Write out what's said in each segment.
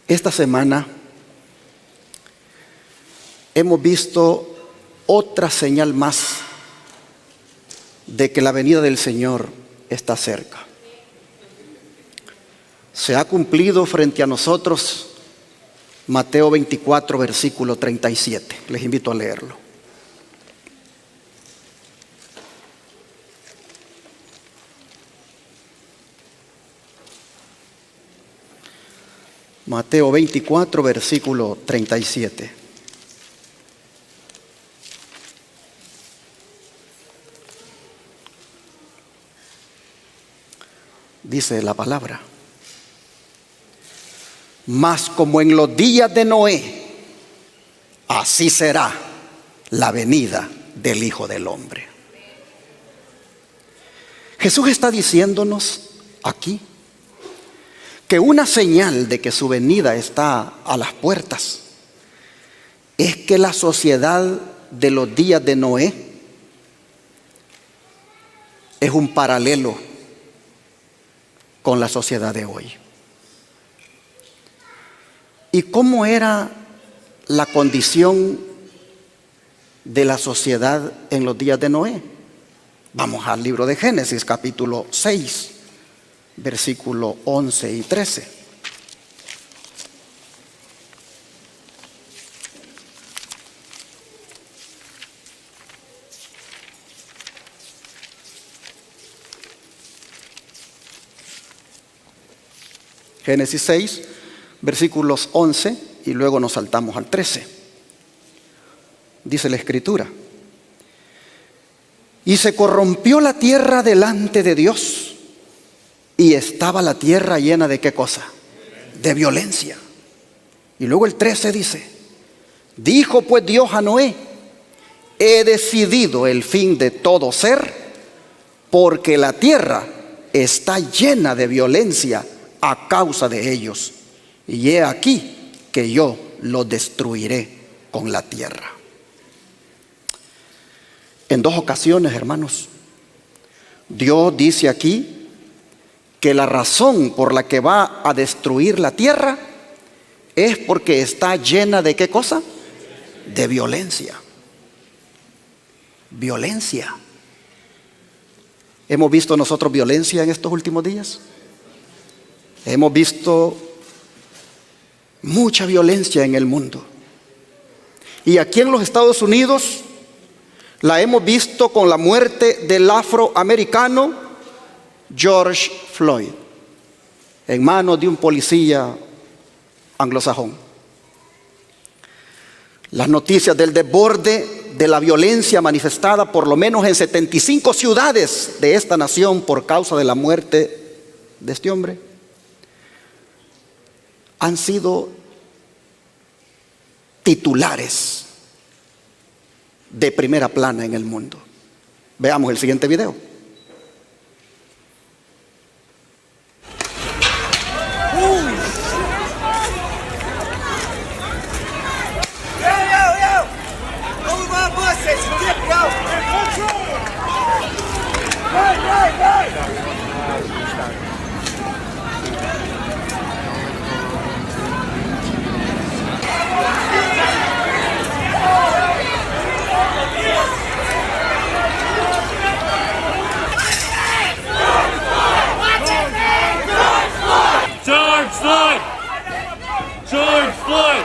Esta semana hemos visto otra señal más de que la venida del Señor está cerca. Se ha cumplido frente a nosotros Mateo 24, versículo 37. Les invito a leerlo. Mateo 24, versículo 37. Dice la palabra: mas como en los días de Noé, así será la venida del Hijo del Hombre. Jesús está diciéndonos aquí que una señal de que su venida está a las puertas es que la sociedad de los días de Noé es un paralelo con la sociedad de hoy. ¿Y cómo era la condición de la sociedad en los días de Noé? Vamos al libro de Génesis, capítulo 6, versículo 11 y 13. Génesis 6, versículos 11 y luego nos saltamos al 13. Dice la Escritura: y se corrompió la tierra delante de Dios, y estaba la tierra llena de ¿qué cosa? De violencia. Y luego el 13 dice: dijo pues Dios a Noé: he decidido el fin de todo ser, porque la tierra está llena de violencia a causa de ellos, y he aquí que yo los destruiré con la tierra. En dos ocasiones, hermanos, Dios dice aquí que la razón por la que va a destruir la tierra es porque está llena de ¿qué cosa? De violencia. Violencia. ¿Hemos visto nosotros violencia en estos últimos días? Hemos visto mucha violencia en el mundo. Y aquí en los Estados Unidos la hemos visto con la muerte del afroamericano George Floyd en manos de un policía anglosajón. Las noticias del desborde de la violencia manifestada por lo menos en 75 ciudades de esta nación por causa de la muerte de este hombre han sido titulares de primera plana en el mundo. Veamos el siguiente video. George Floyd!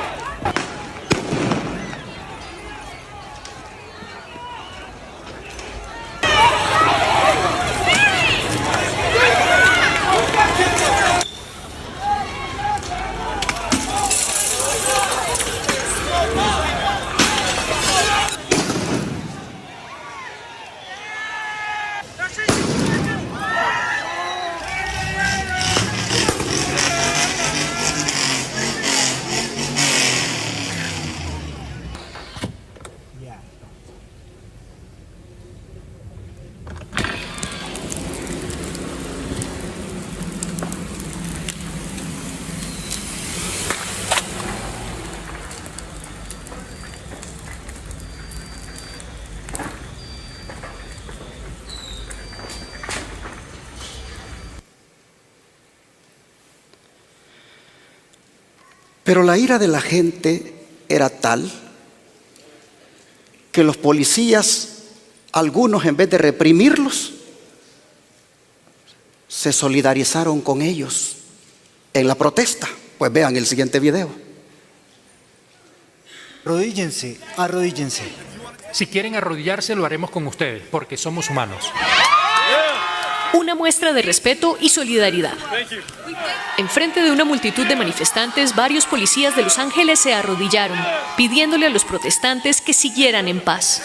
Pero la ira de la gente era tal que los policías, algunos en vez de reprimirlos, se solidarizaron con ellos en la protesta. Pues vean el siguiente video. Arrodíllense, arrodíllense. Si quieren arrodillarse, lo haremos con ustedes, porque somos humanos. Una muestra de respeto y solidaridad. Enfrente de una multitud de manifestantes, varios policías de Los Ángeles se arrodillaron, pidiéndole a los protestantes que siguieran en paz.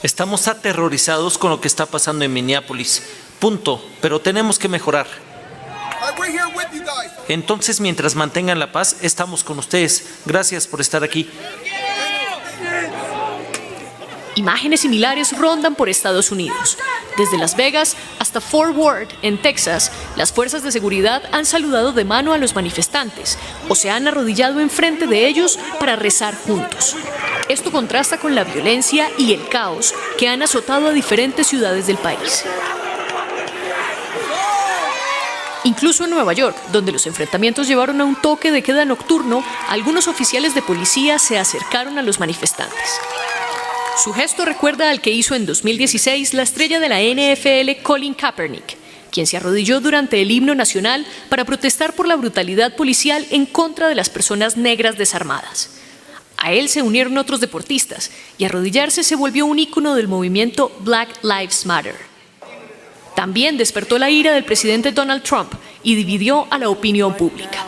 Estamos aterrorizados con lo que está pasando en Minneapolis. Punto. Pero tenemos que mejorar. Entonces, mientras mantengan la paz, estamos con ustedes. Gracias por estar aquí. Imágenes similares rondan por Estados Unidos. Desde Las Vegas hasta Fort Worth, en Texas, las fuerzas de seguridad han saludado de mano a los manifestantes o se han arrodillado enfrente de ellos para rezar juntos. Esto contrasta con la violencia y el caos que han azotado a diferentes ciudades del país. Incluso en Nueva York, donde los enfrentamientos llevaron a un toque de queda nocturno, algunos oficiales de policía se acercaron a los manifestantes. Su gesto recuerda al que hizo en 2016 la estrella de la NFL Colin Kaepernick, quien se arrodilló durante el himno nacional para protestar por la brutalidad policial en contra de las personas negras desarmadas. A él se unieron otros deportistas y arrodillarse se volvió un ícono del movimiento Black Lives Matter. También despertó la ira del presidente Donald Trump y dividió a la opinión pública.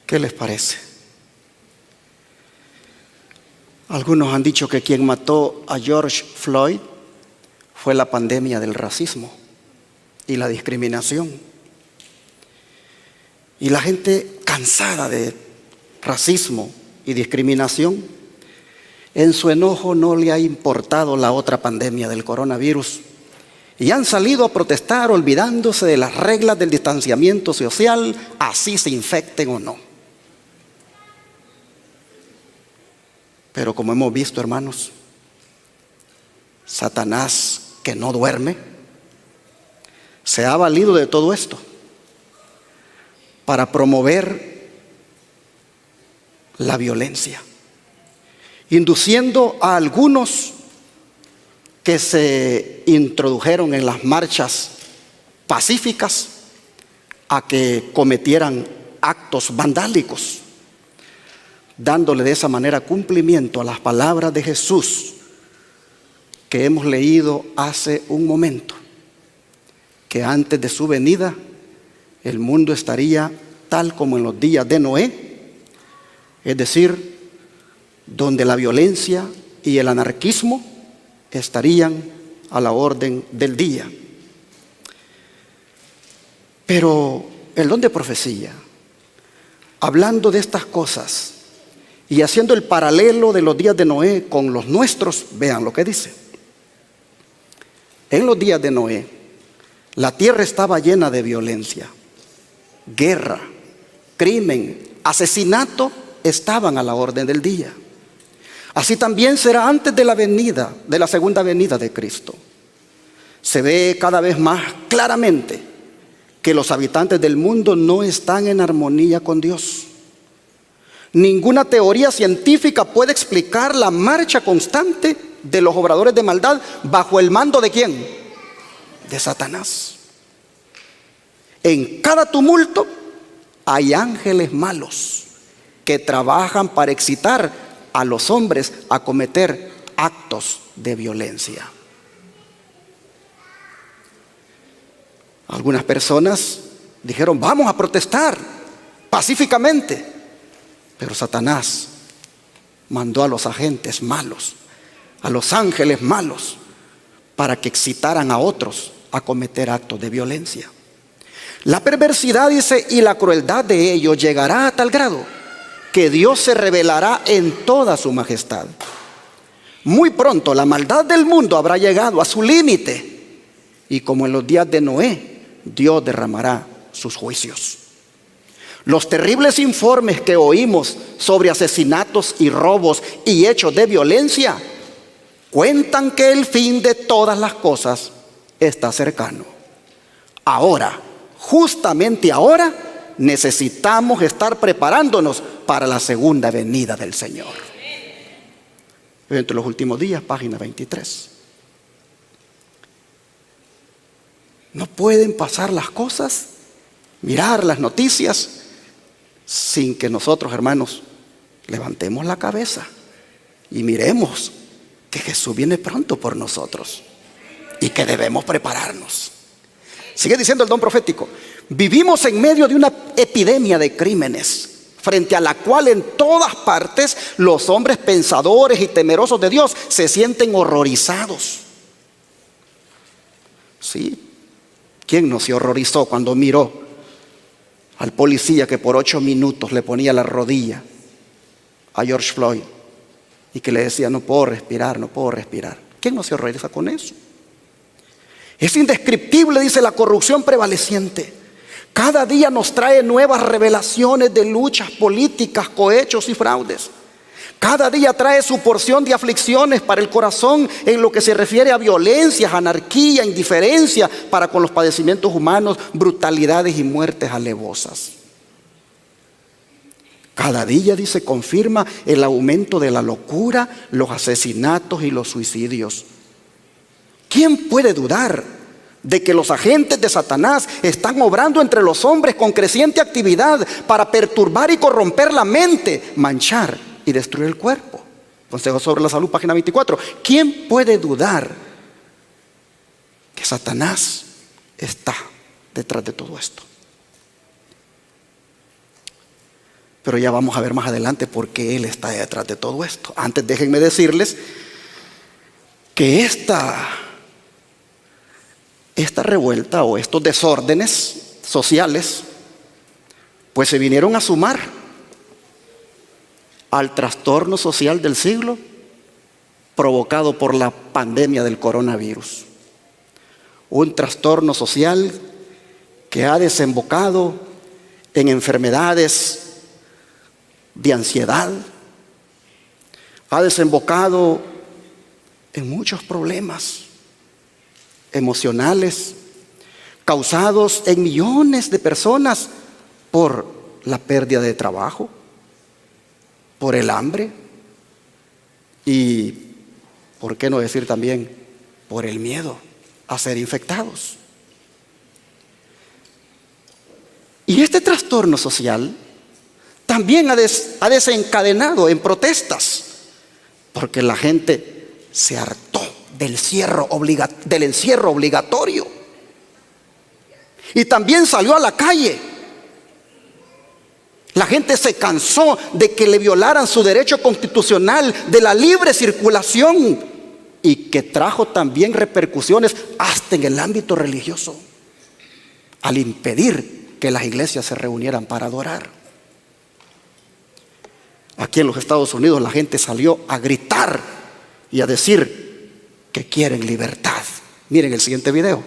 ¿Qué les parece? Algunos han dicho que quien mató a George Floyd fue la pandemia del racismo y la discriminación. Y la gente cansada de racismo y discriminación, en su enojo no le ha importado la otra pandemia del coronavirus y han salido a protestar olvidándose de las reglas del distanciamiento social, así se infecten o no. Pero como hemos visto, hermanos, Satanás, que no duerme, se ha valido de todo esto para promover la violencia, induciendo a algunos que se introdujeron en las marchas pacíficas a que cometieran actos vandálicos, dándole de esa manera cumplimiento a las palabras de Jesús que hemos leído hace un momento, que antes de su venida el mundo estaría tal como en los días de Noé, es decir, donde la violencia y el anarquismo estarían a la orden del día. Pero el don de profecía, hablando de estas cosas y haciendo el paralelo de los días de Noé con los nuestros, vean lo que dice. En los días de Noé, la tierra estaba llena de violencia, guerra, crimen, asesinato, estaban a la orden del día. Así también será antes de la segunda venida de Cristo. Se ve cada vez más claramente que los habitantes del mundo no están en armonía con Dios. Ninguna teoría científica puede explicar la marcha constante de los obradores de maldad bajo el mando ¿de quién? De Satanás. En cada tumulto hay ángeles malos que trabajan para excitar a los hombres a cometer actos de violencia. Algunas personas dijeron, vamos a protestar pacíficamente. Pero Satanás mandó a los agentes malos, a los ángeles malos, para que excitaran a otros a cometer actos de violencia. La perversidad, dice, y la crueldad de ellos llegará a tal grado que Dios se revelará en toda su majestad. Muy pronto la maldad del mundo habrá llegado a su límite y como en los días de Noé, Dios derramará sus juicios. Los terribles informes que oímos sobre asesinatos y robos y hechos de violencia cuentan que el fin de todas las cosas está cercano. Ahora, justamente ahora, necesitamos estar preparándonos para la segunda venida del Señor. Entre los últimos días, página 23. No pueden pasar las cosas, mirar las noticias, sin que nosotros, hermanos, levantemos la cabeza y miremos que Jesús viene pronto por nosotros y que debemos prepararnos. Sigue diciendo el don profético: vivimos en medio de una epidemia de crímenes, frente a la cual en todas partes los hombres pensadores y temerosos de Dios se sienten horrorizados. Sí, ¿quién no se horrorizó cuando miró al policía que por 8 minutos le ponía la rodilla a George Floyd y que le decía: no puedo respirar, no puedo respirar? ¿Quién no se horroriza con eso? Es indescriptible, dice, la corrupción prevaleciente. Cada día nos trae nuevas revelaciones de luchas políticas, cohechos y fraudes. Cada día trae su porción de aflicciones para el corazón en lo que se refiere a violencias, anarquía, indiferencia para con los padecimientos humanos, brutalidades y muertes alevosas. Cada día, dice, confirma el aumento de la locura, los asesinatos y los suicidios. ¿Quién puede dudar de que los agentes de Satanás están obrando entre los hombres con creciente actividad para perturbar y corromper la mente, manchar y destruir el cuerpo? Consejo sobre la Salud, página 24. ¿Quién puede dudar que Satanás está detrás de todo esto? Pero ya vamos a ver más adelante por qué Él está detrás de todo esto. Antes déjenme decirles que esta revuelta o estos desórdenes sociales pues se vinieron a sumar al trastorno social del siglo provocado por la pandemia del coronavirus. Un trastorno social que ha desembocado en enfermedades de ansiedad, ha desembocado en muchos problemas emocionales causados en millones de personas por la pérdida de trabajo, por el hambre y, ¿por qué no decir también, por el miedo a ser infectados? Y este trastorno social también ha desencadenado en protestas, porque la gente se hartó del encierro obligatorio y también salió a la calle. La gente se cansó de que le violaran su derecho constitucional de la libre circulación y que trajo también repercusiones hasta en el ámbito religioso al impedir que las iglesias se reunieran para adorar. Aquí en los Estados Unidos la gente salió a gritar y a decir que quieren libertad. Miren el siguiente video.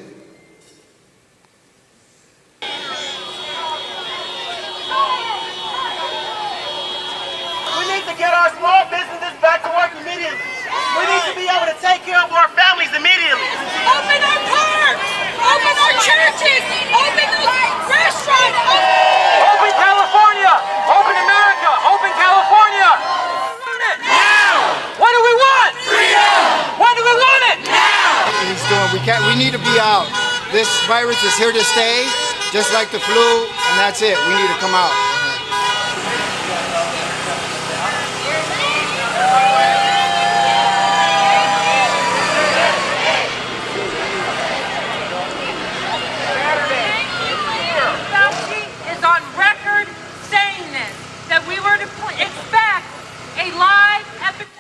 We need to get our small businesses back to work immediately. We need to be able to take care of our families immediately. Open our parks! Open our churches! Open the restaurants! Open California! Open America! Open California! Now! What do we want? Freedom! When do we want it? Now! He's doing. We need to be out. This virus is here to stay, just like the flu, and that's it. We need to come out. Fauci is on record saying this, that we were to expect a live epidemic.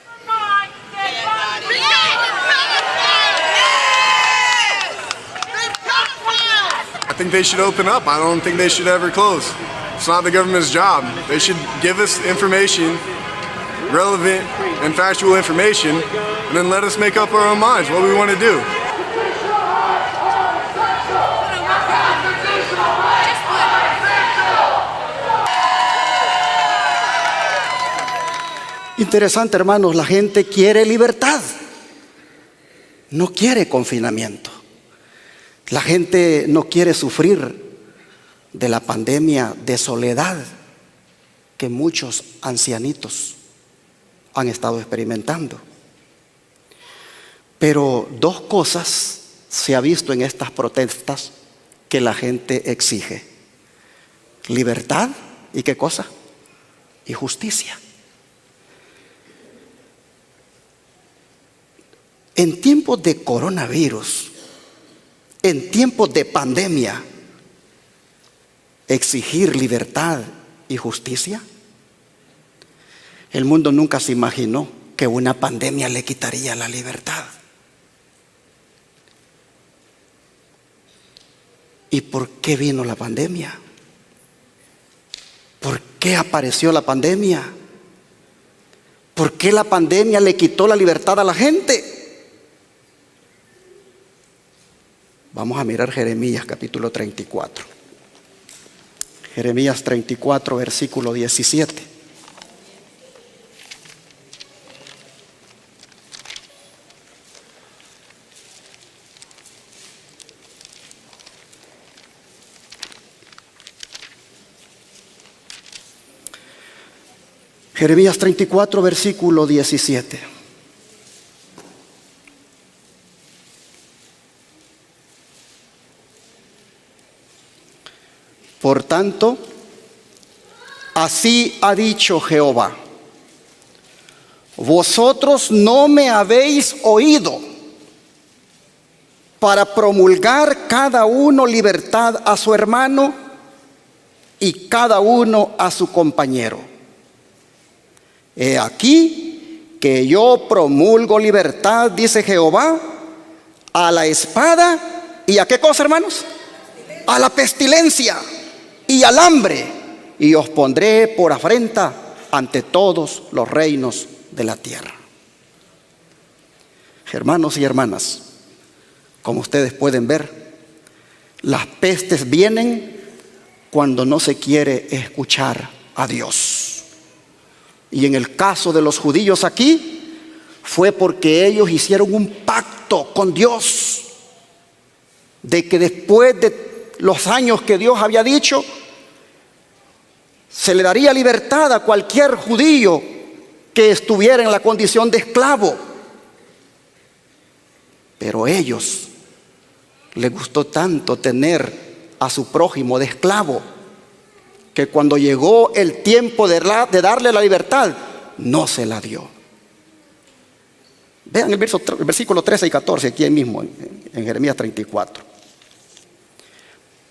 I think they should open up. I don't think they should ever close. It's not the government's job. They should give us information, relevant and factual information, and then let us make up our own minds what we want to do. Interesante, hermanos, la gente quiere libertad, no quiere confinamiento. La gente no quiere sufrir de la pandemia de soledad que muchos ancianitos han estado experimentando. Pero dos cosas se ha visto en estas protestas que la gente exige: libertad y ¿qué cosa? Y justicia. En tiempos de coronavirus, en tiempos de pandemia, exigir libertad y justicia. El mundo nunca se imaginó que una pandemia le quitaría la libertad. ¿Y por qué vino la pandemia? ¿Por qué apareció la pandemia? ¿Por qué la pandemia le quitó la libertad a la gente? Vamos a mirar Jeremías capítulo 34. Jeremías 34, versículo 17. Jeremías 34, versículo 17. Por tanto, así ha dicho Jehová: vosotros no me habéis oído para promulgar cada uno libertad a su hermano y cada uno a su compañero. He aquí que yo promulgo libertad, dice Jehová, a la espada y ¿a qué cosa, hermanos? A la pestilencia y al hambre, y os pondré por afrenta ante todos los reinos de la tierra. Hermanos y hermanas, como ustedes pueden ver, las pestes vienen cuando no se quiere escuchar a Dios. Y en el caso de los judíos aquí, fue porque ellos hicieron un pacto con Dios, de que después de los años que Dios había dicho, se le daría libertad a cualquier judío que estuviera en la condición de esclavo. Pero a ellos les gustó tanto tener a su prójimo de esclavo, que cuando llegó el tiempo de darle la libertad, no se la dio. Vean el versículo 13 y 14 aquí mismo en Jeremías 34.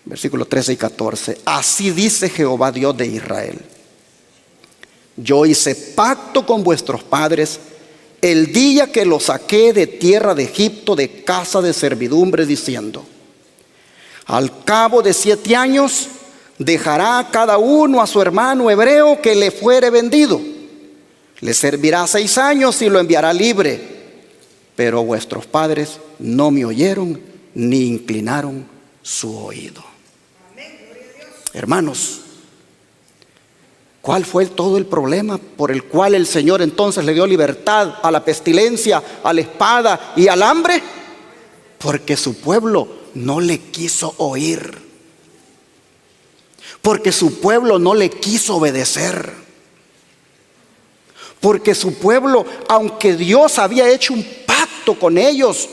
Versículos 13 y 14. Así dice Jehová Dios de Israel: yo hice pacto con vuestros padres el día que los saqué de tierra de Egipto, de casa de servidumbre, diciendo: al cabo de 7 años dejará cada uno a su hermano hebreo que le fuere vendido. Le servirá 6 años y lo enviará libre. Pero vuestros padres no me oyeron ni inclinaron su oído. Hermanos, ¿cuál fue todo el problema por el cual el Señor entonces le dio libertad a la pestilencia, a la espada y al hambre? Porque su pueblo no le quiso oír. Porque su pueblo no le quiso obedecer. Porque su pueblo, aunque Dios había hecho un pacto con ellos,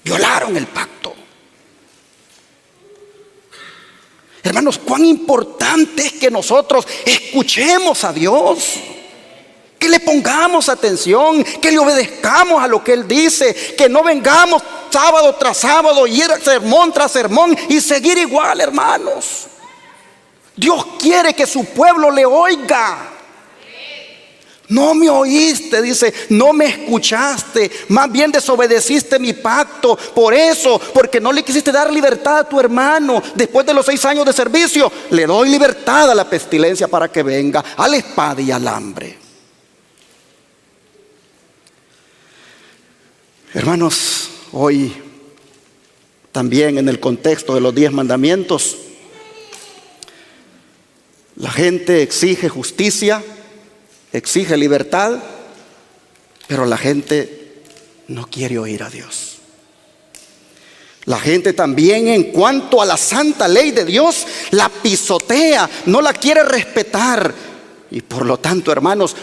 violaron el pacto. Hermanos, cuán importante es que nosotros escuchemos a Dios, que le pongamos atención, que le obedezcamos a lo que Él dice, que no vengamos sábado tras sábado, ir sermón tras sermón y seguir igual, hermanos. Dios quiere que su pueblo le oiga. No me oíste, dice, no me escuchaste, más bien desobedeciste mi pacto. Por eso, porque no le quisiste dar libertad a tu hermano, después de los 6 años de servicio, le doy libertad a la pestilencia para que venga, a la espada y al hambre. Hermanos, hoy también en el contexto de los 10 mandamientos, la gente exige justicia, exige libertad, pero la gente no quiere oír a Dios. La gente también, en cuanto a la santa ley de Dios, la pisotea, no la quiere respetar. Y por lo tanto, hermanos,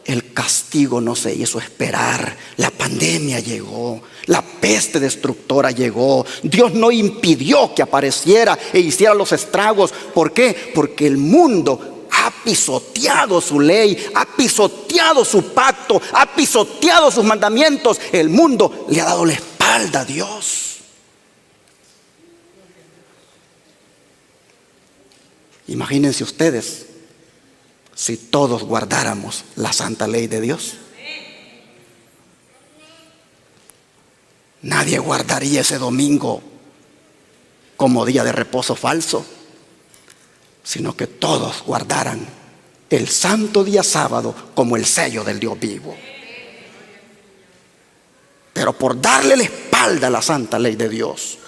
el castigo no se hizo esperar. La pandemia llegó, la peste destructora llegó. Dios no impidió que apareciera e hiciera los estragos. ¿Por qué? Porque el mundo ha pisoteado su ley, ha pisoteado su pacto, ha pisoteado sus mandamientos. El mundo le ha dado la espalda a Dios. Imagínense ustedes si todos guardáramos la santa ley de Dios. Nadie guardaría ese domingo como día de reposo falso, sino que todos guardaran el santo día sábado como el sello del Dios vivo. Pero por darle la espalda a la santa ley de Dios,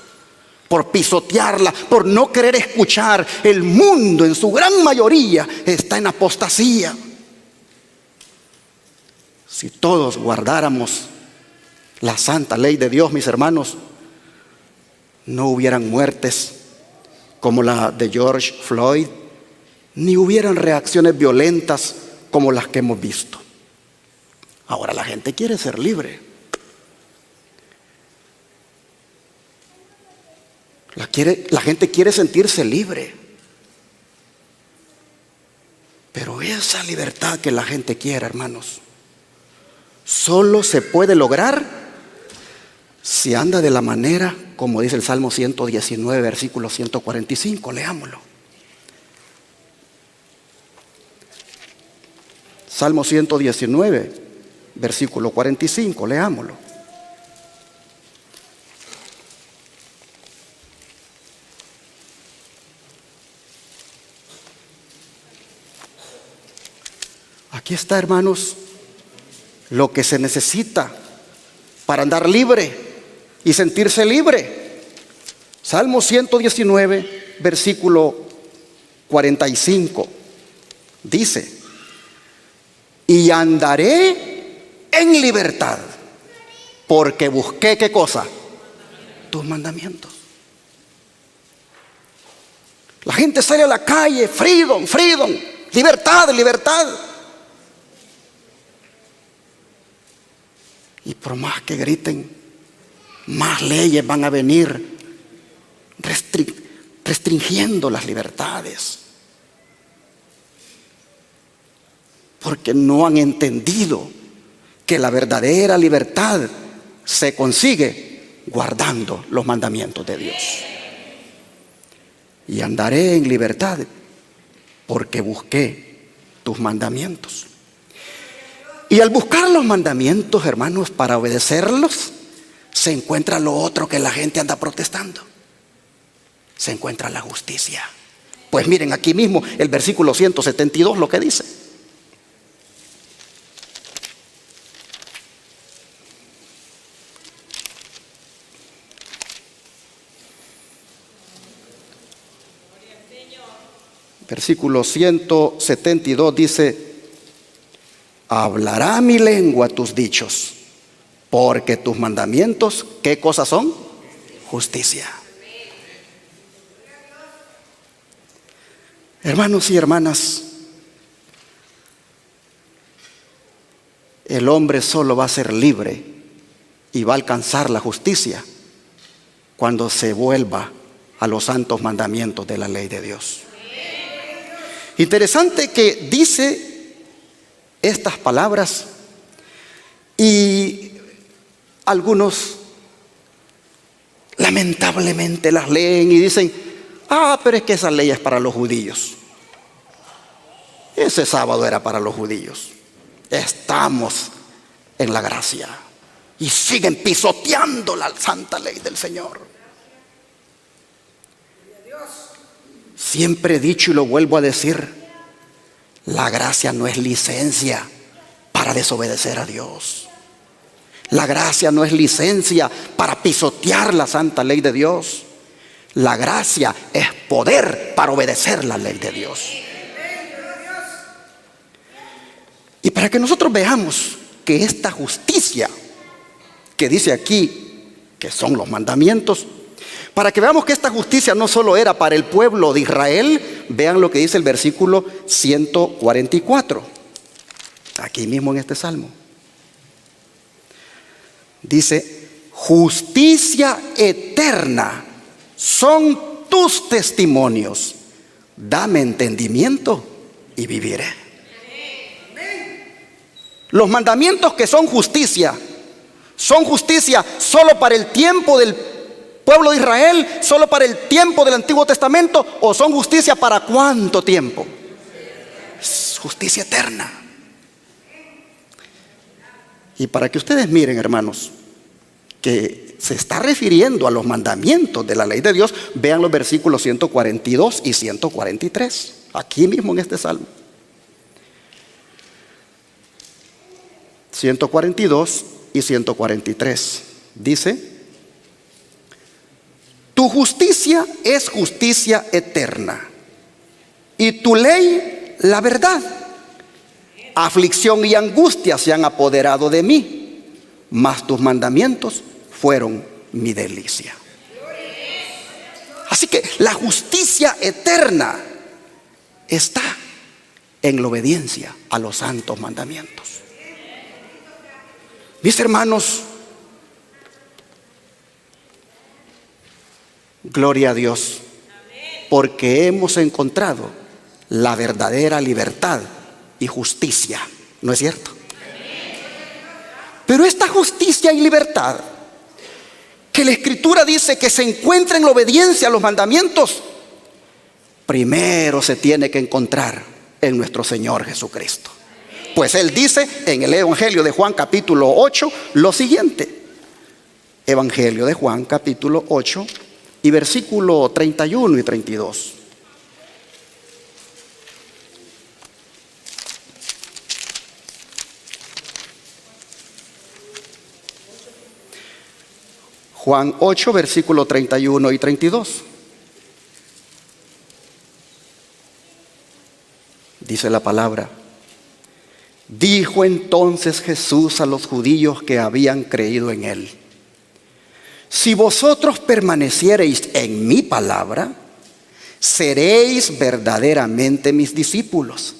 por pisotearla, por no querer escuchar, el mundo en su gran mayoría está en apostasía. Si todos guardáramos la santa ley de Dios, mis hermanos, no hubieran muertes como la de George Floyd, ni hubieran reacciones violentas como las que hemos visto. Ahora la gente quiere ser libre. La gente quiere sentirse libre. Pero esa libertad que la gente quiere, hermanos, solo se puede lograr si anda de la manera como dice el Salmo 119, versículo 145. Leámoslo. Salmo 119, versículo 45. Leámoslo. Aquí está, hermanos, lo que se necesita para andar libre y sentirse libre. Salmo 119, versículo 45. Dice: y andaré en libertad, porque busqué, ¿qué cosa? Tus mandamientos. La gente sale a la calle, freedom, freedom, libertad, libertad. Y por más que griten, más leyes van a venir restringiendo las libertades. Porque no han entendido que la verdadera libertad se consigue guardando los mandamientos de Dios. Y andaré en libertad porque busqué tus mandamientos. Y al buscar los mandamientos, hermanos, para obedecerlos, se encuentra lo otro que la gente anda protestando. Se encuentra la justicia. Pues miren aquí mismo el versículo 172 lo que dice. Versículo 172 dice: hablará mi lengua tus dichos, porque tus mandamientos, ¿qué cosas son? Justicia. Hermanos y hermanas, el hombre solo va a ser libre y va a alcanzar la justicia cuando se vuelva a los santos mandamientos de la ley de Dios. Interesante que dice estas palabras y algunos lamentablemente las leen y dicen: pero es que esa ley es para los judíos. Ese sábado era para los judíos. Estamos en la gracia y siguen pisoteando la santa ley del Señor. Siempre he dicho y lo vuelvo a decir: la gracia no es licencia para desobedecer a Dios. La gracia no es licencia para pisotear la santa ley de Dios. La gracia es poder para obedecer la ley de Dios. Y para que nosotros veamos que esta justicia que dice aquí, que son los mandamientos, Para que veamos que esta justicia no solo era para el pueblo de Israel, vean lo que dice el versículo 144, aquí mismo en este salmo. Dice, justicia eterna son tus testimonios, dame entendimiento y viviré. Los mandamientos que son justicia solo para el tiempo del pueblo de Israel, solo para el tiempo del Antiguo Testamento, o son justicia para cuánto tiempo. Es justicia eterna. Y para que ustedes miren, hermanos, que se está refiriendo a los mandamientos de la ley de Dios, vean los versículos 142 y 143, aquí mismo en este salmo. 142 y 143 dice: tu justicia es justicia eterna y tu ley la verdad. Aflicción y angustia se han apoderado de mí, mas tus mandamientos fueron mi delicia. Así que la justicia eterna está en la obediencia a los santos mandamientos. Mis hermanos, gloria a Dios, porque hemos encontrado la verdadera libertad y justicia, ¿no es cierto? Pero esta justicia y libertad que la Escritura dice que se encuentra en la obediencia a los mandamientos, primero se tiene que encontrar en nuestro Señor Jesucristo. Pues Él dice en el Evangelio de Juan capítulo 8 lo siguiente. Evangelio de Juan capítulo 8 y versículo 31 y 32. Juan 8, versículo 31 y 32. Dice la palabra: dijo entonces Jesús a los judíos que habían creído en Él: si vosotros permaneciereis en mi palabra, seréis verdaderamente mis discípulos,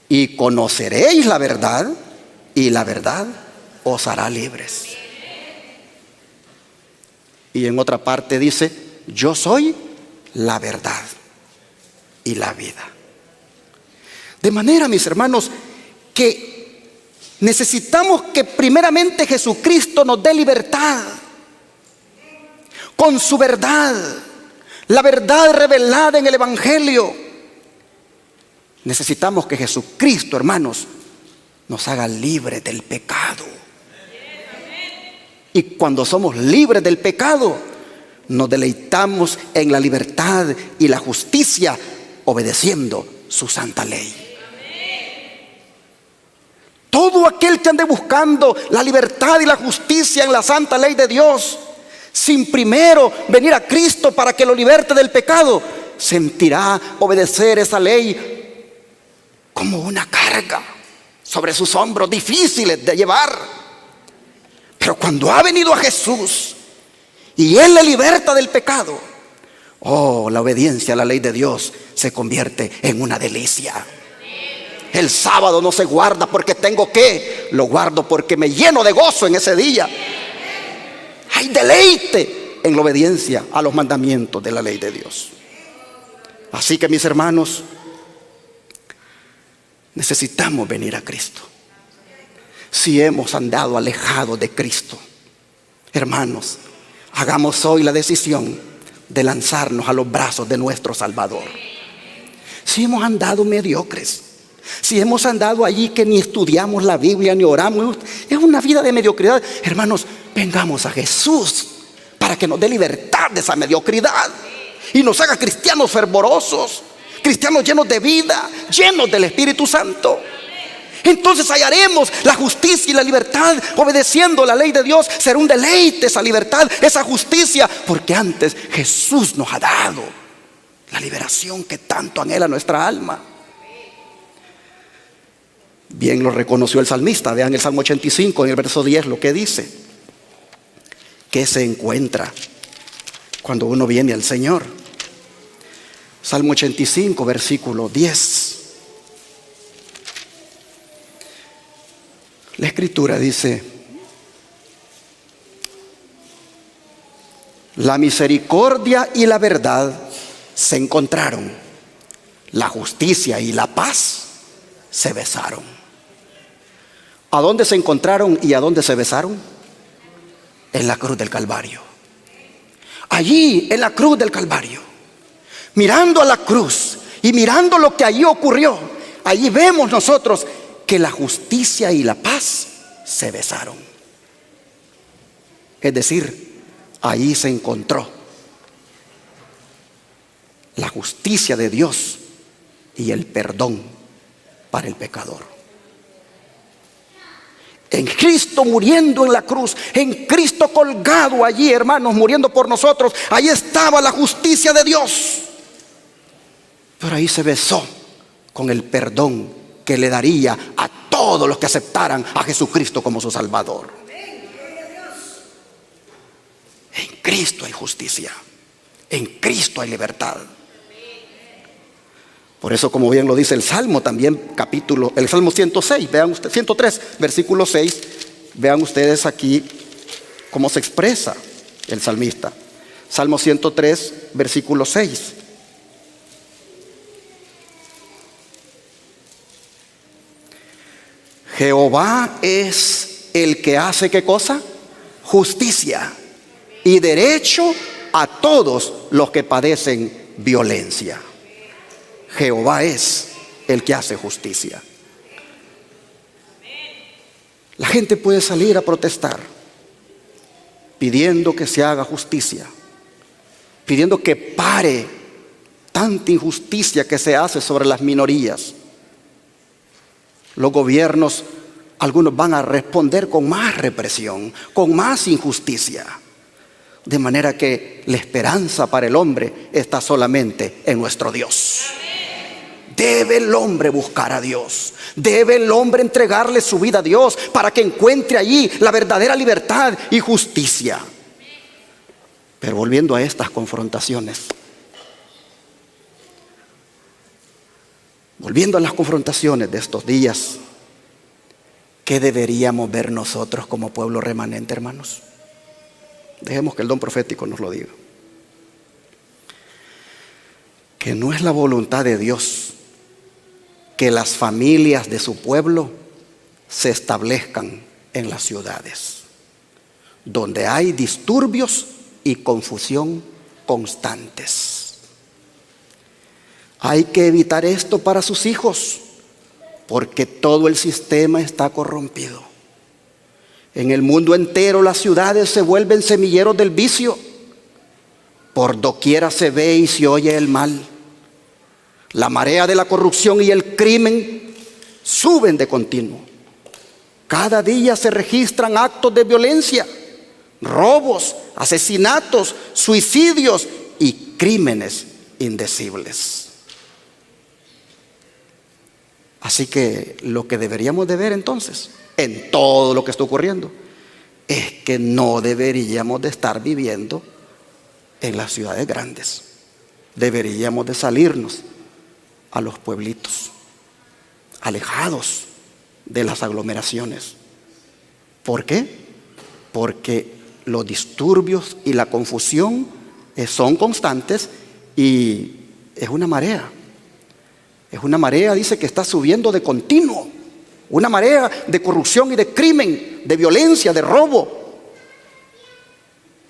y conoceréis la verdad, y la verdad os hará libres. Y en otra parte dice: yo soy la verdad y la vida. De manera, mis hermanos, que necesitamos que primeramente Jesucristo nos dé libertad con su verdad, la verdad revelada en el Evangelio. Necesitamos que Jesucristo, hermanos, nos haga libres del pecado. Y cuando somos libres del pecado, nos deleitamos en la libertad y la justicia, obedeciendo su santa ley. Todo aquel que ande buscando la libertad y la justicia en la santa ley de Dios, sin primero venir a Cristo para que lo liberte del pecado, sentirá obedecer esa ley como una carga sobre sus hombros, difíciles de llevar. Pero cuando ha venido a Jesús y Él le liberta del pecado, la obediencia a la ley de Dios se convierte en una delicia. El sábado no se guarda porque tengo que, lo guardo porque me lleno de gozo en ese día. Hay deleite en la obediencia a los mandamientos de la ley de Dios. Así que, mis hermanos, necesitamos venir a Cristo. Si hemos andado alejados de Cristo, hermanos, hagamos hoy la decisión de lanzarnos a los brazos de nuestro Salvador. Si hemos andado mediocres, si hemos andado allí que ni estudiamos la Biblia ni oramos, es una vida de mediocridad, hermanos, vengamos a Jesús para que nos dé libertad de esa mediocridad y nos haga cristianos fervorosos, cristianos llenos de vida, llenos del Espíritu Santo. Entonces hallaremos la justicia y la libertad obedeciendo la ley de Dios. Será un deleite esa libertad, esa justicia, porque antes Jesús nos ha dado la liberación que tanto anhela nuestra alma. Bien lo reconoció el salmista. Vean el Salmo 85 en el verso 10 lo que dice: que se encuentra cuando uno viene al Señor. Salmo 85, versículo 10. La Escritura dice: la misericordia y la verdad se encontraron, la justicia y la paz se besaron. ¿A dónde se encontraron y a dónde se besaron? En la cruz del Calvario. Allí, en la cruz del Calvario, mirando a la cruz y mirando lo que allí ocurrió, allí vemos nosotros que la justicia y la paz se besaron. Es decir, ahí se encontró la justicia de Dios y el perdón para el pecador. En Cristo muriendo en la cruz, en Cristo colgado allí, hermanos, muriendo por nosotros, ahí estaba la justicia de Dios. Pero ahí se besó con el perdón que le daría a todos los que aceptaran a Jesucristo como su Salvador. En Cristo hay justicia, en Cristo hay libertad. Por eso, como bien lo dice el Salmo también, el Salmo 106, vean ustedes, 103, versículo 6, vean ustedes aquí cómo se expresa el salmista. Salmo 103, versículo 6. Jehová es el que hace, ¿qué cosa? Justicia y derecho a todos los que padecen violencia. Jehová es el que hace justicia. La gente puede salir a protestar pidiendo que se haga justicia, pidiendo que pare tanta injusticia que se hace sobre las minorías. Los gobiernos, algunos van a responder con más represión, con más injusticia. De manera que la esperanza para el hombre está solamente en nuestro Dios. Debe el hombre buscar a Dios. Debe el hombre entregarle su vida a Dios para que encuentre allí la verdadera libertad y justicia. Pero volviendo a estas confrontaciones, volviendo a las confrontaciones de estos días, ¿qué deberíamos ver nosotros como pueblo remanente, hermanos? Dejemos que el don profético nos lo diga. Que no es la voluntad de Dios que las familias de su pueblo se establezcan en las ciudades, donde hay disturbios y confusión constantes. Hay que evitar esto para sus hijos, porque todo el sistema está corrompido. En el mundo entero las ciudades se vuelven semilleros del vicio. Por doquiera se ve y se oye el mal. La marea de la corrupción y el crimen suben de continuo. Cada día se registran actos de violencia, robos, asesinatos, suicidios y crímenes indecibles. Así que lo que deberíamos de ver entonces, en todo lo que está ocurriendo, es que no deberíamos de estar viviendo en las ciudades grandes. Deberíamos de salirnos a los pueblitos, alejados de las aglomeraciones. ¿Por qué? Porque los disturbios y la confusión son constantes y es una marea. Es una marea, dice, que está subiendo de continuo. Una marea de corrupción y de crimen, de violencia, de robo.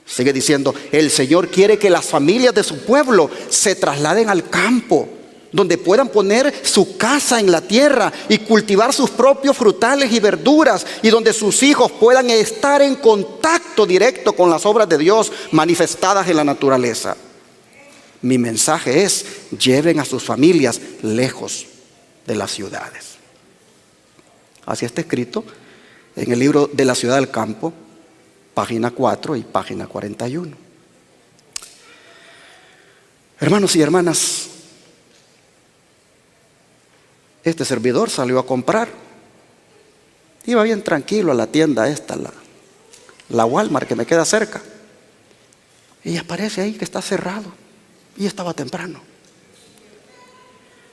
Sigue diciendo, el Señor quiere que las familias de su pueblo se trasladen al campo, donde puedan poner su casa en la tierra y cultivar sus propios frutales y verduras, y donde sus hijos puedan estar en contacto directo con las obras de Dios manifestadas en la naturaleza. Mi mensaje es, lleven a sus familias lejos de las ciudades. Así está escrito en el libro de la ciudad del campo, página 4 y página 41. Hermanos y hermanas, este servidor salió a comprar. Iba bien tranquilo a la tienda esta, la Walmart, que me queda cerca. Y aparece ahí que está cerrado. Y estaba temprano.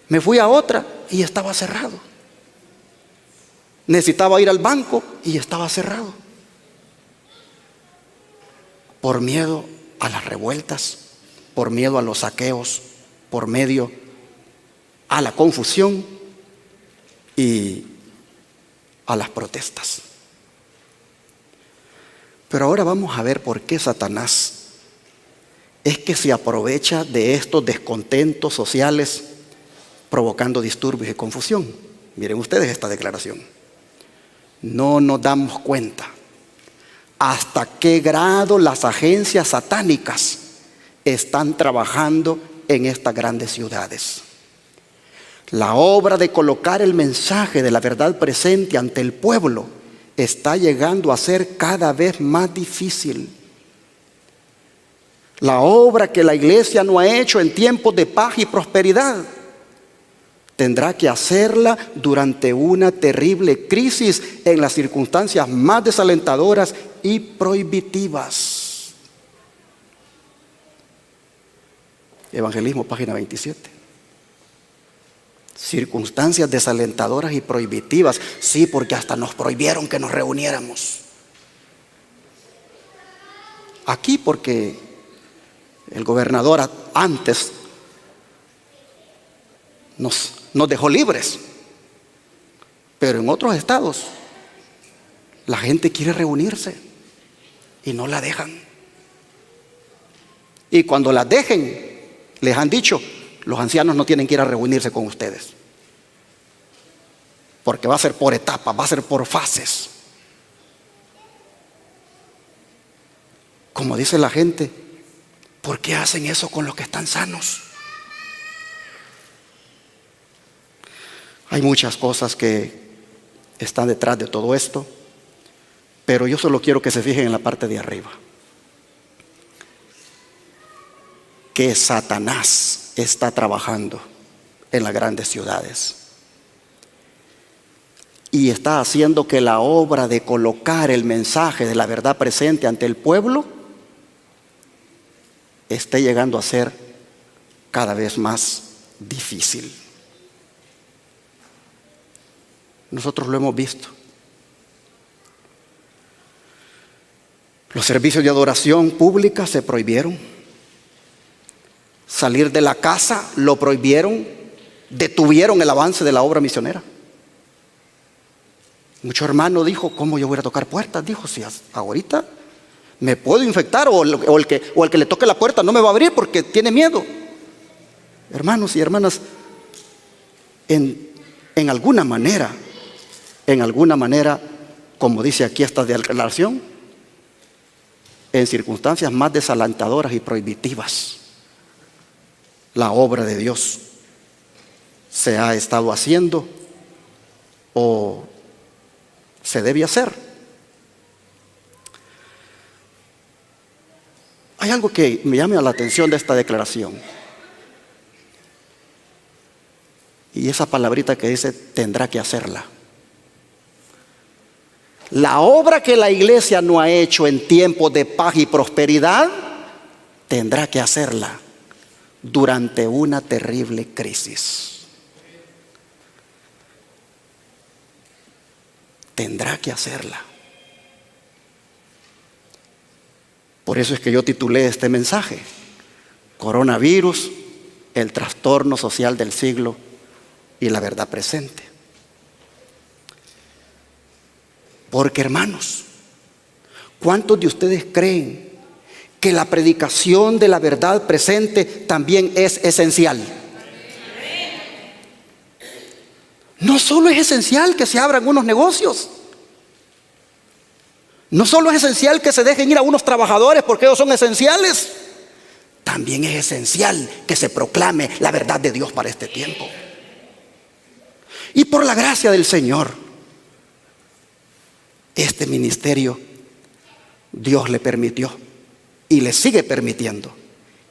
Me fui a otra y estaba cerrado. Necesitaba ir al banco y estaba cerrado. Por miedo a las revueltas, por miedo a los saqueos, por medio a la confusión y a las protestas. Pero ahora vamos a ver por qué Satanás es que se aprovecha de estos descontentos sociales provocando disturbios y confusión. Miren ustedes esta declaración. No nos damos cuenta hasta qué grado las agencias satánicas están trabajando en estas grandes ciudades. La obra de colocar el mensaje de la verdad presente ante el pueblo está llegando a ser cada vez más difícil. La obra que la iglesia no ha hecho en tiempos de paz y prosperidad, tendrá que hacerla durante una terrible crisis en las circunstancias más desalentadoras y prohibitivas. Evangelismo, página 27. Circunstancias desalentadoras y prohibitivas. Sí, porque hasta nos prohibieron que nos reuniéramos. Aquí porque el gobernador antes nos dejó libres. Pero en otros estados la gente quiere reunirse y no la dejan. Y cuando la dejen, les han dicho: los ancianos no tienen que ir a reunirse con ustedes, porque va a ser por etapas, va a ser por fases. Como dice la gente, ¿por qué hacen eso con los que están sanos? Hay muchas cosas que están detrás de todo esto, pero yo solo quiero que se fijen en la parte de arriba. Que Satanás está trabajando en las grandes ciudades y está haciendo que la obra de colocar el mensaje de la verdad presente ante el pueblo esté llegando a ser cada vez más difícil. Nosotros lo hemos visto. Los servicios de adoración pública se prohibieron. Salir de la casa lo prohibieron. Detuvieron el avance de la obra misionera. Mucho hermano dijo: ¿cómo yo voy a tocar puertas? Dijo: si ahorita me puedo infectar, o el que le toque la puerta no me va a abrir porque tiene miedo. Hermanos y hermanas, en alguna manera, como dice aquí esta declaración, en circunstancias más desalentadoras y prohibitivas, la obra de Dios se ha estado haciendo o se debe hacer. Hay algo que me llama la atención de esta declaración, y esa palabrita que dice: tendrá que hacerla. La obra que la iglesia no ha hecho en tiempos de paz y prosperidad, tendrá que hacerla durante una terrible crisis. Tendrá que hacerla. Por eso es que yo titulé este mensaje: Coronavirus, el trastorno social del siglo y la verdad presente. Porque, hermanos, ¿cuántos de ustedes creen que la predicación de la verdad presente también es esencial? No solo es esencial que se abran unos negocios, no solo es esencial que se dejen ir a unos trabajadores porque ellos son esenciales, también es esencial que se proclame la verdad de Dios para este tiempo. Y por la gracia del Señor, este ministerio Dios le permitió y le sigue permitiendo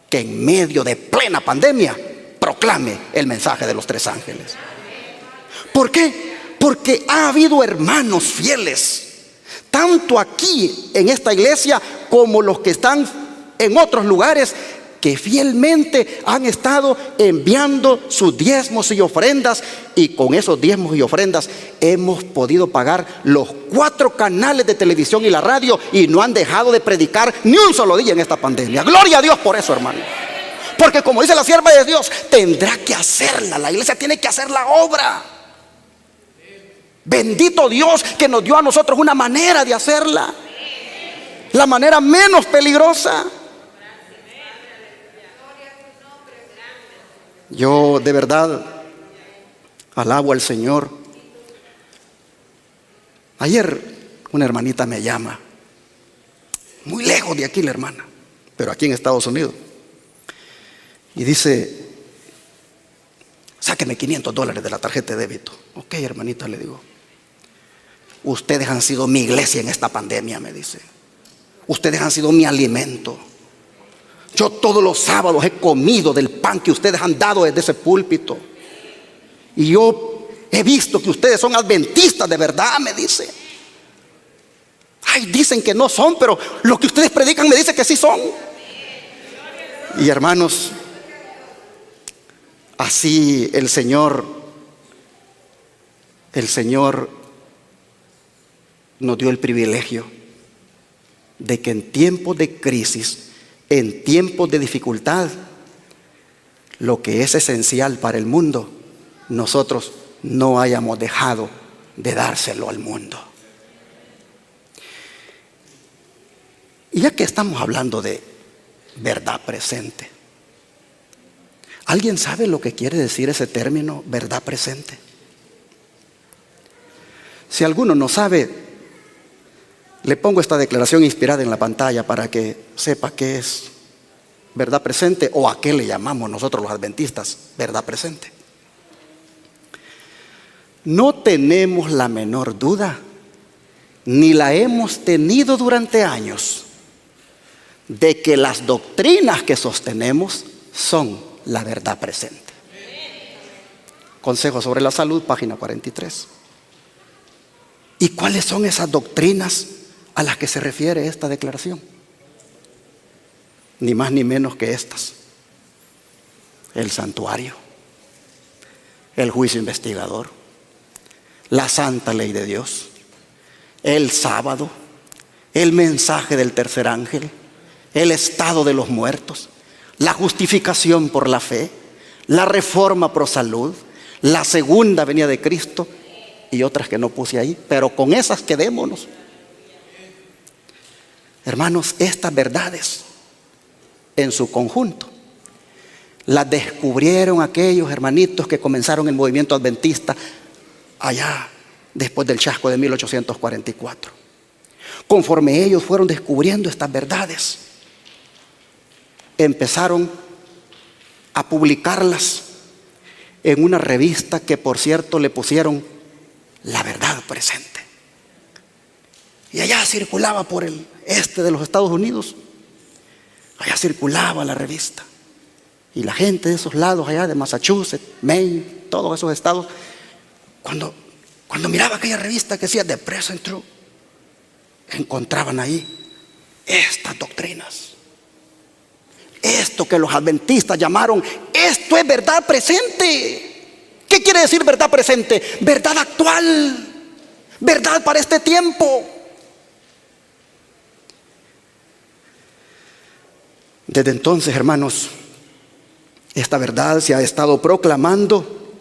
que en medio de plena pandemia proclame el mensaje de los tres ángeles. ¿Por qué? Porque ha habido hermanos fieles, tanto aquí en esta iglesia como los que están en otros lugares que fielmente han estado enviando sus diezmos y ofrendas, y con esos diezmos y ofrendas hemos podido pagar los 4 canales de televisión y la radio, y no han dejado de predicar ni un solo día en esta pandemia. Gloria a Dios por eso, hermano. Porque como dice la sierva de Dios, tendrá que hacerla, la iglesia tiene que hacer la obra. Bendito Dios que nos dio a nosotros una manera de hacerla, la manera menos peligrosa. Yo de verdad alabo al Señor. Ayer una hermanita me llama, muy lejos de aquí la hermana, pero aquí en Estados Unidos, y dice: sáqueme $500 de la tarjeta de débito. Ok, hermanita, le digo, ustedes han sido mi iglesia en esta pandemia, me dice. Ustedes han sido mi alimento. Yo todos los sábados he comido del pan que ustedes han dado desde ese púlpito. Y yo he visto que ustedes son adventistas de verdad, me dice. Ay, dicen que no son, pero lo que ustedes predican me dice que sí son. Y hermanos, así el Señor nos dio el privilegio de que en tiempos de crisis, en tiempos de dificultad, lo que es esencial para el mundo, nosotros no hayamos dejado de dárselo al mundo. Y ya que estamos hablando de verdad presente, ¿alguien sabe lo que quiere decir ese término, verdad presente? Si alguno no sabe, le pongo esta declaración inspirada en la pantalla para que sepa qué es verdad presente, o a qué le llamamos nosotros los adventistas verdad presente. No tenemos la menor duda, ni la hemos tenido durante años, de que las doctrinas que sostenemos son la verdad presente. Consejo sobre la Salud, página 43. ¿Y cuáles son esas doctrinas a las que se refiere esta declaración? Ni más ni menos que estas: el santuario, el juicio investigador, la santa ley de Dios, el sábado, el mensaje del tercer ángel, el estado de los muertos, la justificación por la fe, la reforma pro salud, la segunda venida de Cristo y otras que no puse ahí, pero con esas quedémonos. Hermanos, estas verdades en su conjunto las descubrieron aquellos hermanitos que comenzaron el movimiento adventista allá después del chasco de 1844. Conforme ellos fueron descubriendo estas verdades, empezaron a publicarlas en una revista que, por cierto, le pusieron La Verdad Presente. Y allá circulaba por el este de los Estados Unidos. Allá circulaba la revista. Y la gente de esos lados, allá de Massachusetts, Maine, todos esos estados, cuando miraba aquella revista que decía The Present Truth, encontraban ahí estas doctrinas. Esto que los adventistas llamaron, esto es verdad presente. ¿Qué quiere decir verdad presente? Verdad actual, verdad para este tiempo. Desde entonces, hermanos, esta verdad se ha estado proclamando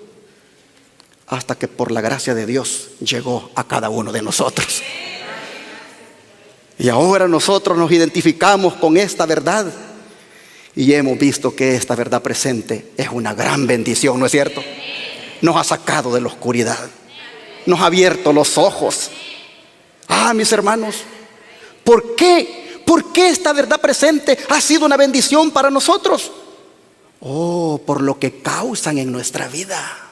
hasta que por la gracia de Dios llegó a cada uno de nosotros. Y ahora nosotros nos identificamos con esta verdad y hemos visto que esta verdad presente es una gran bendición, ¿no es cierto? Nos ha sacado de la oscuridad, nos ha abierto los ojos. Mis hermanos, ¿por qué? ¿Por qué esta verdad presente ha sido una bendición para nosotros? Por lo que causan en nuestra vida,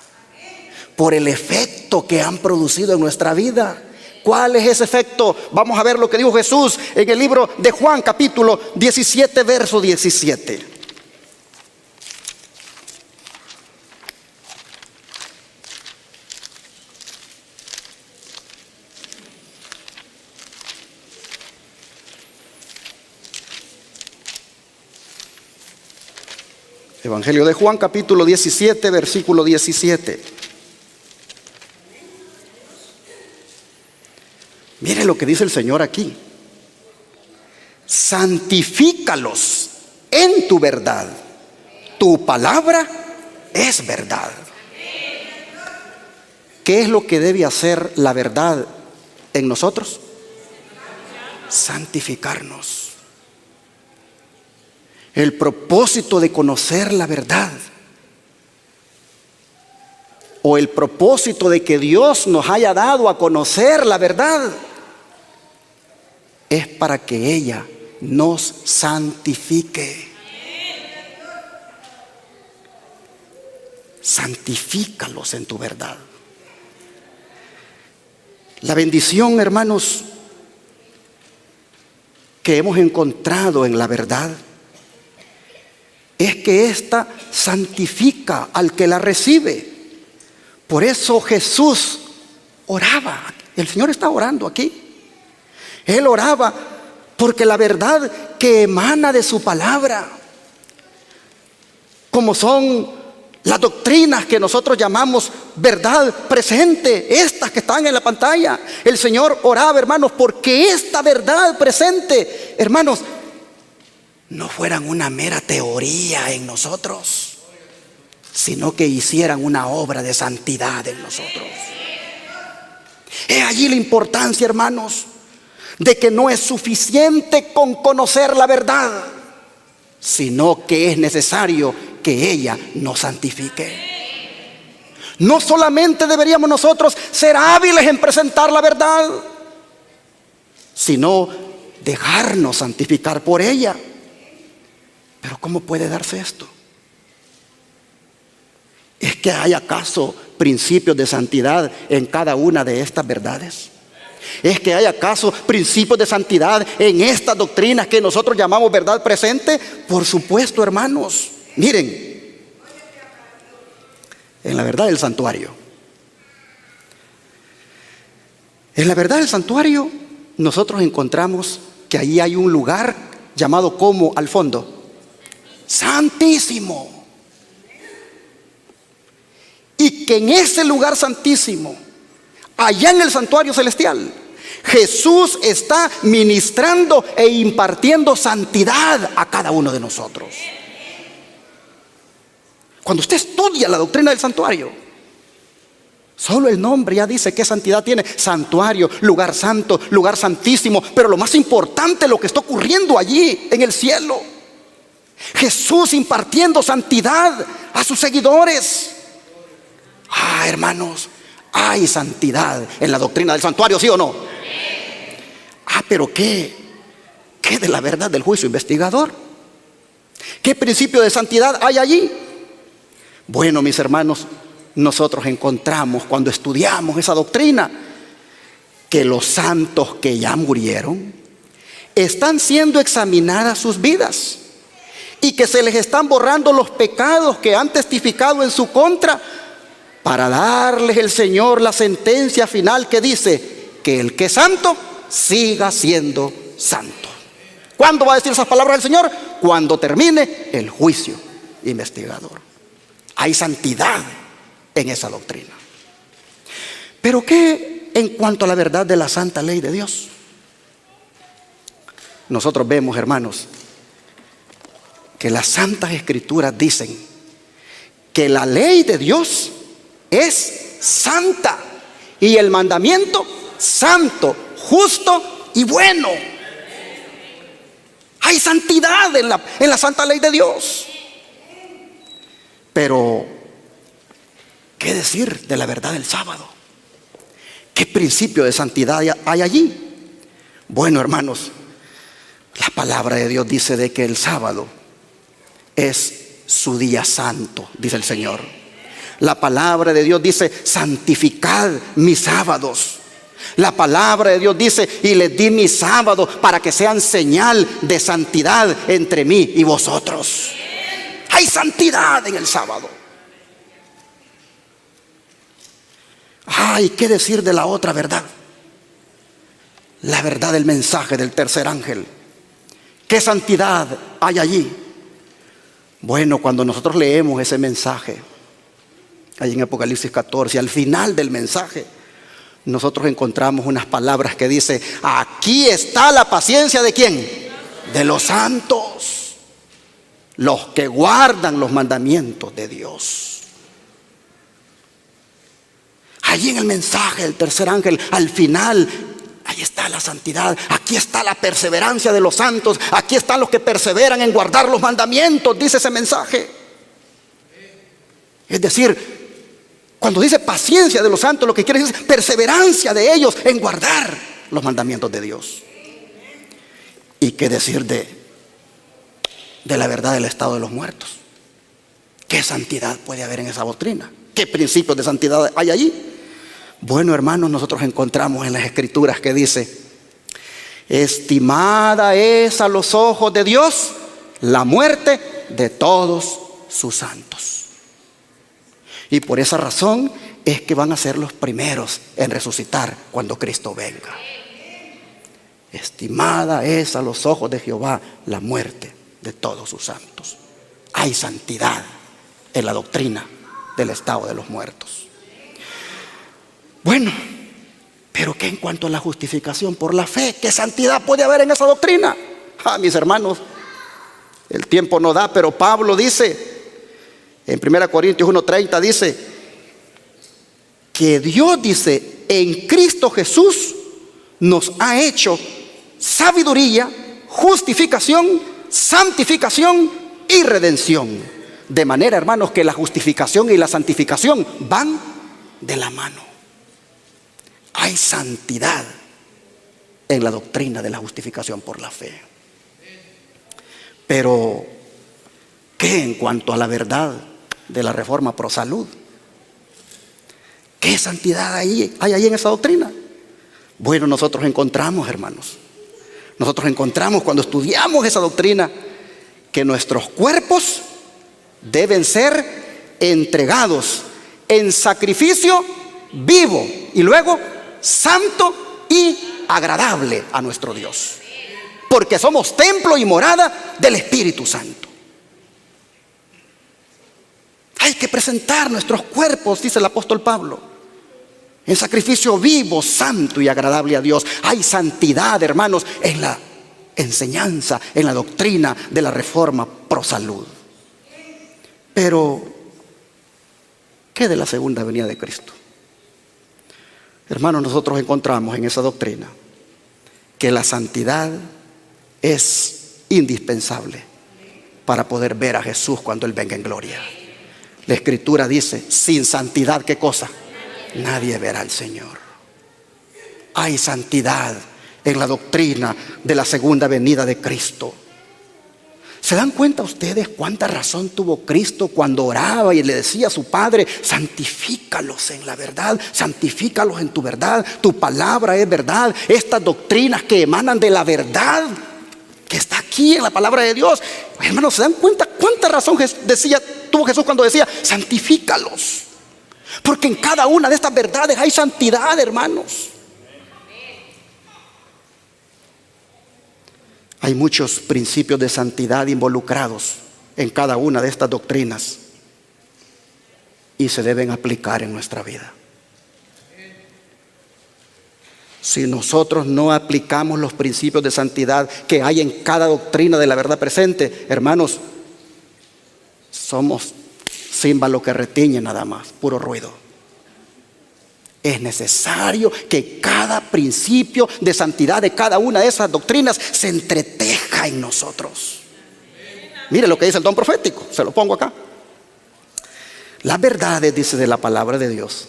por el efecto que han producido en nuestra vida. ¿Cuál es ese efecto? Vamos a ver lo que dijo Jesús en el libro de Juan, capítulo 17, verso 17. Evangelio de Juan, capítulo 17, versículo 17. Mire lo que dice el Señor aquí. Santifícalos en tu verdad. Tu palabra es verdad. ¿Qué es lo que debe hacer la verdad en nosotros? Santificarnos. El propósito de conocer la verdad, o el propósito de que Dios nos haya dado a conocer la verdad, es para que ella nos santifique. Santifícalos en tu verdad. La bendición, hermanos, que hemos encontrado en la verdad es que ésta santifica al que la recibe. Por eso Jesús oraba. El Señor está orando aquí. Él oraba porque la verdad que emana de su palabra, como son las doctrinas que nosotros llamamos verdad presente, estas que están en la pantalla, el Señor oraba, hermanos, porque esta verdad presente, hermanos, no fueran una mera teoría en nosotros, sino que hicieran una obra de santidad en nosotros. He allí la importancia, hermanos, de que no es suficiente con conocer la verdad, sino que es necesario que ella nos santifique. No solamente deberíamos nosotros ser hábiles en presentar la verdad, sino dejarnos santificar por ella. Pero ¿cómo puede darse esto? ¿Es que hay acaso principios de santidad en cada una de estas verdades? ¿Es que hay acaso principios de santidad en estas doctrinas que nosotros llamamos verdad presente? Por supuesto, hermanos. Miren, en la verdad del santuario. En la verdad del santuario nosotros encontramos que allí hay un lugar llamado como al fondo, Santísimo. Y que en ese lugar santísimo, allá en el santuario celestial, Jesús está ministrando e impartiendo santidad a cada uno de nosotros. Cuando usted estudia la doctrina del santuario, solo el nombre ya dice qué santidad tiene. Santuario, lugar santo, lugar santísimo. Pero lo más importante es lo que está ocurriendo allí en el cielo. Jesús impartiendo santidad a sus seguidores. Hermanos, hay santidad en la doctrina del santuario, ¿sí o no? Pero ¿qué de la verdad del juicio investigador? ¿Qué principio de santidad hay allí? Bueno, mis hermanos, nosotros encontramos cuando estudiamos esa doctrina que los santos que ya murieron están siendo examinadas sus vidas y que se les están borrando los pecados que han testificado en su contra, para darles el Señor la sentencia final que dice que el que es santo siga siendo santo. ¿Cuándo va a decir esas palabras el Señor? Cuando termine el juicio investigador. Hay santidad en esa doctrina. Pero ¿qué en cuanto a la verdad de la santa ley de Dios? Nosotros vemos, hermanos, que las santas escrituras dicen que la ley de Dios es santa y el mandamiento santo, justo y bueno. Hay santidad en la santa ley de Dios. Pero ¿qué decir de la verdad del sábado? ¿Qué principio de santidad hay allí? Bueno, hermanos, la palabra de Dios dice de que el sábado es su día santo, dice el Señor. La palabra de Dios dice: santificad mis sábados. La palabra de Dios dice: y les di mis sábados para que sean señal de santidad entre mí y vosotros. Hay santidad en el sábado. ¿Qué decir de la otra verdad? La verdad del mensaje del tercer ángel. ¿Qué santidad hay allí? Bueno, cuando nosotros leemos ese mensaje, ahí en Apocalipsis 14, al final del mensaje, nosotros encontramos unas palabras que dice: aquí está la paciencia ¿de quién? De los santos, los que guardan los mandamientos de Dios. Allí en el mensaje del tercer ángel, al final, ahí está la santidad, aquí está la perseverancia de los santos, aquí están los que perseveran en guardar los mandamientos, dice ese mensaje. Es decir, cuando dice paciencia de los santos, lo que quiere decir es perseverancia de ellos en guardar los mandamientos de Dios. ¿Y qué decir de la verdad del estado de los muertos? ¿Qué santidad puede haber en esa doctrina? ¿Qué principios de santidad hay allí? Bueno, hermanos, nosotros encontramos en las Escrituras que dice: estimada es a los ojos de Dios la muerte de todos sus santos. Y por esa razón es que van a ser los primeros en resucitar cuando Cristo venga. Estimada es a los ojos de Jehová la muerte de todos sus santos. Hay santidad en la doctrina del estado de los muertos. Bueno, pero ¿qué en cuanto a la justificación por la fe? ¿Qué santidad puede haber en esa doctrina? Mis hermanos, el tiempo no da, pero Pablo dice en 1 Corintios 1:30, dice que Dios, dice, en Cristo Jesús nos ha hecho sabiduría, justificación, santificación y redención. De manera, hermanos, que la justificación y la santificación van de la mano. Hay santidad en la doctrina de la justificación por la fe. Pero, ¿qué en cuanto a la verdad de la reforma pro salud? ¿Qué santidad hay ahí en esa doctrina? Bueno, nosotros encontramos, hermanos, cuando estudiamos esa doctrina, que nuestros cuerpos deben ser entregados en sacrificio vivo y luego santo y agradable a nuestro Dios, porque somos templo y morada del Espíritu Santo. Hay que presentar nuestros cuerpos, dice el apóstol Pablo, en sacrificio vivo, santo y agradable a Dios. Hay santidad, hermanos, en la enseñanza, en la doctrina de la reforma pro salud. Pero, ¿qué de la segunda venida de Cristo? Hermanos, nosotros encontramos en esa doctrina que la santidad es indispensable para poder ver a Jesús cuando Él venga en gloria. La Escritura dice: sin santidad, ¿qué cosa? Nadie verá al Señor. Hay santidad en la doctrina de la segunda venida de Cristo. ¿Se dan cuenta ustedes cuánta razón tuvo Cristo cuando oraba y le decía a su Padre: santifícalos en la verdad, santifícalos en tu verdad, tu palabra es verdad? Estas doctrinas que emanan de la verdad que está aquí en la palabra de Dios. Hermanos, ¿se dan cuenta cuánta razón tuvo Jesús cuando decía: santifícalos? Porque en cada una de estas verdades hay santidad, hermanos. Hay muchos principios de santidad involucrados en cada una de estas doctrinas y se deben aplicar en nuestra vida. Si nosotros no aplicamos los principios de santidad que hay en cada doctrina de la verdad presente, hermanos, somos címbalo que retiñe nada más, puro ruido. Es necesario que cada principio de santidad de cada una de esas doctrinas se entreteja en nosotros. Mire lo que dice el don profético, se lo pongo acá. Las verdades, dice, de la palabra de Dios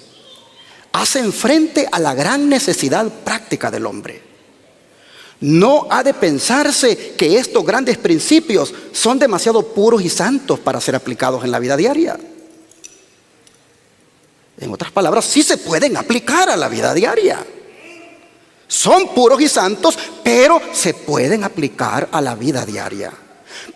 hacen frente a la gran necesidad práctica del hombre. No ha de pensarse que estos grandes principios son demasiado puros y santos para ser aplicados en la vida diaria. En otras palabras, sí se pueden aplicar a la vida diaria. Son puros y santos, pero se pueden aplicar a la vida diaria.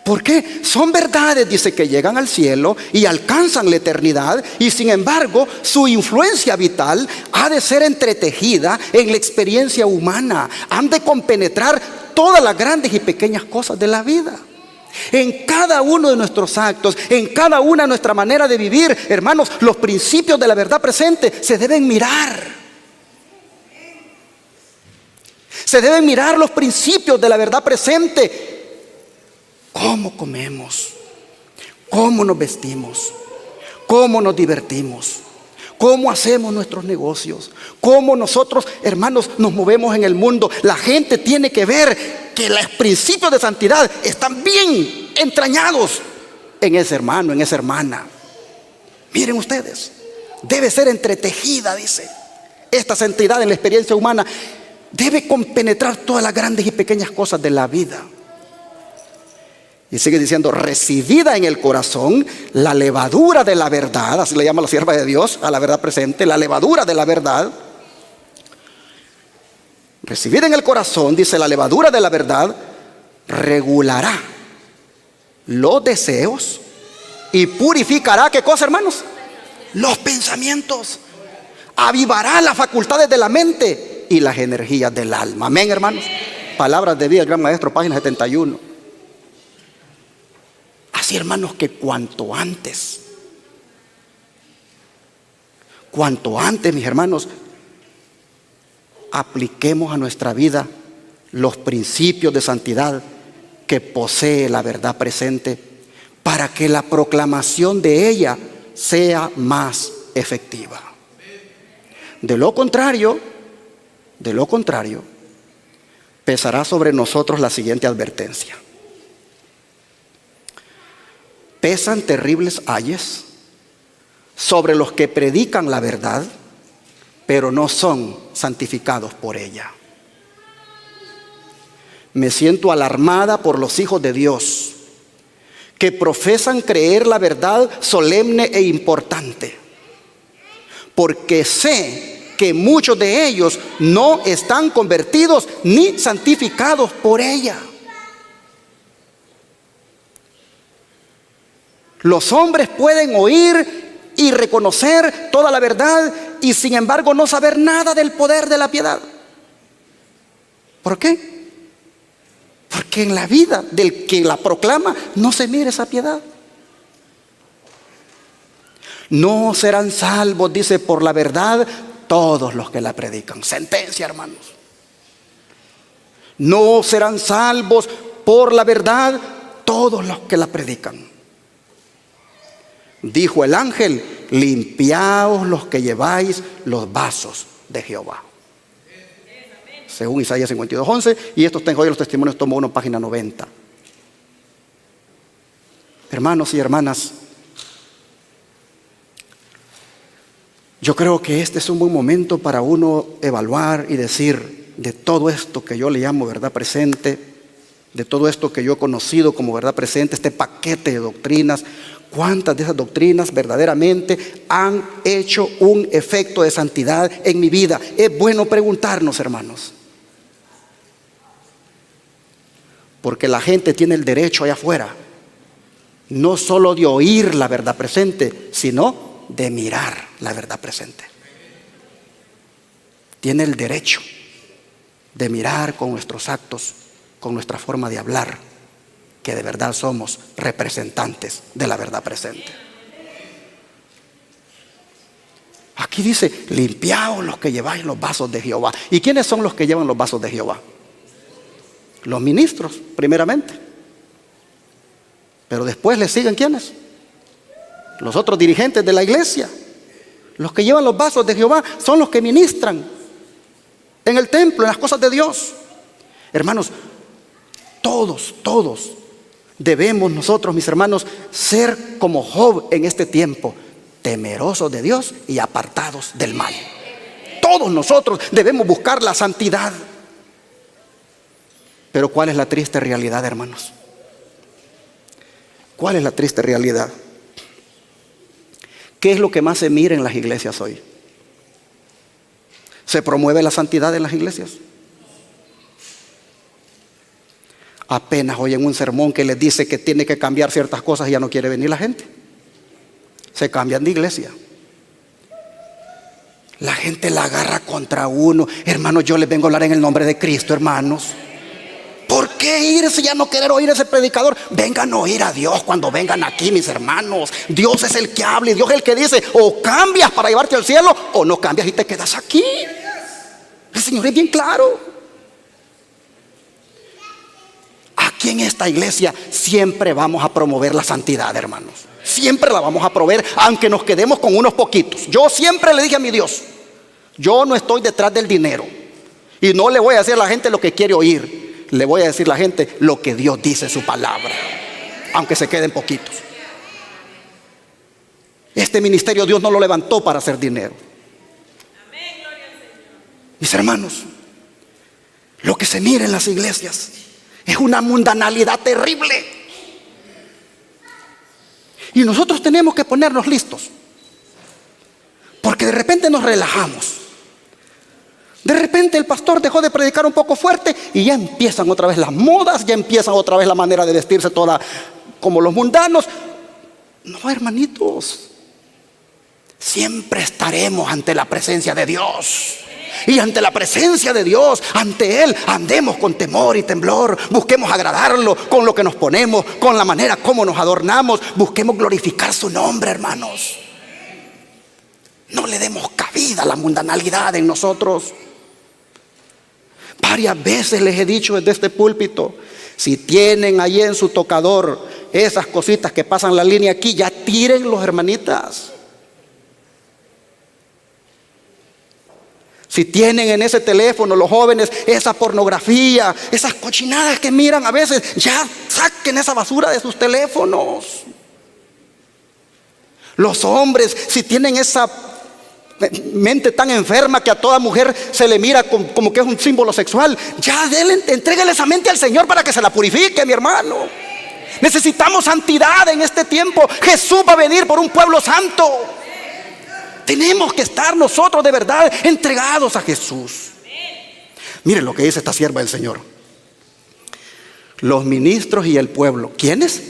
¿Por qué? Son verdades, dice, que llegan al cielo y alcanzan la eternidad, y sin embargo su influencia vital ha de ser entretejida en la experiencia humana. Han de compenetrar todas las grandes y pequeñas cosas de la vida. En cada uno de nuestros actos, en cada una de nuestra manera de vivir, hermanos, los principios de la verdad presente se deben mirar. Se deben mirar los principios de la verdad presente. ¿Cómo comemos? ¿Cómo nos vestimos? ¿Cómo nos divertimos? ¿Cómo hacemos nuestros negocios? ¿Cómo nosotros, hermanos, nos movemos en el mundo? La gente tiene que ver que los principios de santidad están bien entrañados en ese hermano, en esa hermana. Miren ustedes, debe ser entretejida, dice. Esta santidad en la experiencia humana debe compenetrar todas las grandes y pequeñas cosas de la vida. Y sigue diciendo, recibida en el corazón la levadura de la verdad, así le llama la sierva de Dios a la verdad presente, la levadura de la verdad. Recibida en el corazón, dice, la levadura de la verdad regulará los deseos y purificará, ¿qué cosa, hermanos? Los pensamientos. Avivará las facultades de la mente y las energías del alma. Amén, hermanos. Palabras de vida del gran maestro, página 71. Así, hermanos, que cuanto antes, mis hermanos, apliquemos a nuestra vida los principios de santidad que posee la verdad presente, para que la proclamación de ella sea más efectiva. De lo contrario, pesará sobre nosotros la siguiente advertencia. Pesan terribles ayes sobre los que predican la verdad, pero no son santificados por ella. Me siento alarmada por los hijos de Dios que profesan creer la verdad solemne e importante, porque sé que muchos de ellos no están convertidos ni santificados por ella. Los hombres pueden oír y reconocer toda la verdad y sin embargo no saber nada del poder de la piedad. ¿Por qué? Porque en la vida del que la proclama no se mira esa piedad. No serán salvos, dice, por la verdad todos los que la predican. Sentencia, hermanos. No serán salvos por la verdad todos los que la predican. Dijo el ángel, limpiaos los que lleváis los vasos de Jehová. Según Isaías 52:11, y estos tengo hoy los testimonios, tomo 1, página 90. Hermanos y hermanas, yo creo que este es un buen momento para uno evaluar y decir, de todo esto que yo le llamo verdad presente, de todo esto que yo he conocido como verdad presente, este paquete de doctrinas, ¿cuántas de esas doctrinas verdaderamente han hecho un efecto de santidad en mi vida? Es bueno preguntarnos, hermanos. Porque la gente tiene el derecho allá afuera, no solo de oír la verdad presente, sino de mirar la verdad presente. Tiene el derecho de mirar con nuestros actos, con nuestra forma de hablar, que de verdad somos representantes de la verdad presente. Aquí dice, limpiaos los que lleváis los vasos de Jehová. ¿Y quiénes son los que llevan los vasos de Jehová? Los ministros, primeramente. Pero después le siguen ¿quiénes? Los otros dirigentes de la iglesia. Los que llevan los vasos de Jehová son los que ministran en el templo, en las cosas de Dios. Hermanos, todos debemos nosotros, mis hermanos, ser como Job en este tiempo, temerosos de Dios y apartados del mal. Todos nosotros debemos buscar la santidad. Pero ¿cuál es la triste realidad, hermanos? ¿Cuál es la triste realidad? ¿Qué es lo que más se mira en las iglesias hoy? ¿Se promueve la santidad en las iglesias? Apenas oyen un sermón que les dice que tiene que cambiar ciertas cosas y ya no quiere venir la gente. Se cambian de iglesia. La gente la agarra contra uno. Hermanos, yo les vengo a hablar en el nombre de Cristo, hermanos. ¿Por qué ir si ya no querer oír a ese predicador? Vengan a oír a Dios cuando vengan aquí, mis hermanos. Dios es el que habla y Dios es el que dice: o cambias para llevarte al cielo, o no cambias y te quedas aquí. El Señor es bien claro. Aquí en esta iglesia siempre vamos a promover la santidad, hermanos. Siempre la vamos a promover, aunque nos quedemos con unos poquitos. Yo siempre le dije a mi Dios: yo no estoy detrás del dinero, y no le voy a decir a la gente lo que quiere oír. Le voy a decir a la gente lo que Dios dice en su palabra, aunque se queden poquitos. Este ministerio Dios no lo levantó para hacer dinero. Mis hermanos, lo que se mira en las iglesias es una mundanalidad terrible. Y nosotros tenemos que ponernos listos, porque de repente nos relajamos. De repente el pastor dejó de predicar un poco fuerte y ya empiezan otra vez las modas, ya empiezan otra vez la manera de vestirse toda como los mundanos. No, hermanitos, siempre estaremos ante la presencia de Dios. Y ante la presencia de Dios, ante Él, andemos con temor y temblor. Busquemos agradarlo con lo que nos ponemos, con la manera como nos adornamos. Busquemos glorificar su nombre, hermanos. No le demos cabida a la mundanalidad en nosotros. Varias veces les he dicho desde este púlpito: si tienen ahí en su tocador esas cositas que pasan la línea aquí, ya tírenlos, hermanitas. Si tienen en ese teléfono los jóvenes esa pornografía, esas cochinadas que miran a veces, ya saquen esa basura de sus teléfonos. Los hombres, si tienen esa mente tan enferma que a toda mujer se le mira como que es un símbolo sexual, ya entréguenle esa mente al Señor para que se la purifique, mi hermano. Necesitamos santidad en este tiempo. Jesús va a venir por un pueblo santo. Tenemos que estar nosotros de verdad entregados a Jesús. Miren lo que dice esta sierva del Señor: los ministros y el pueblo. ¿Quiénes?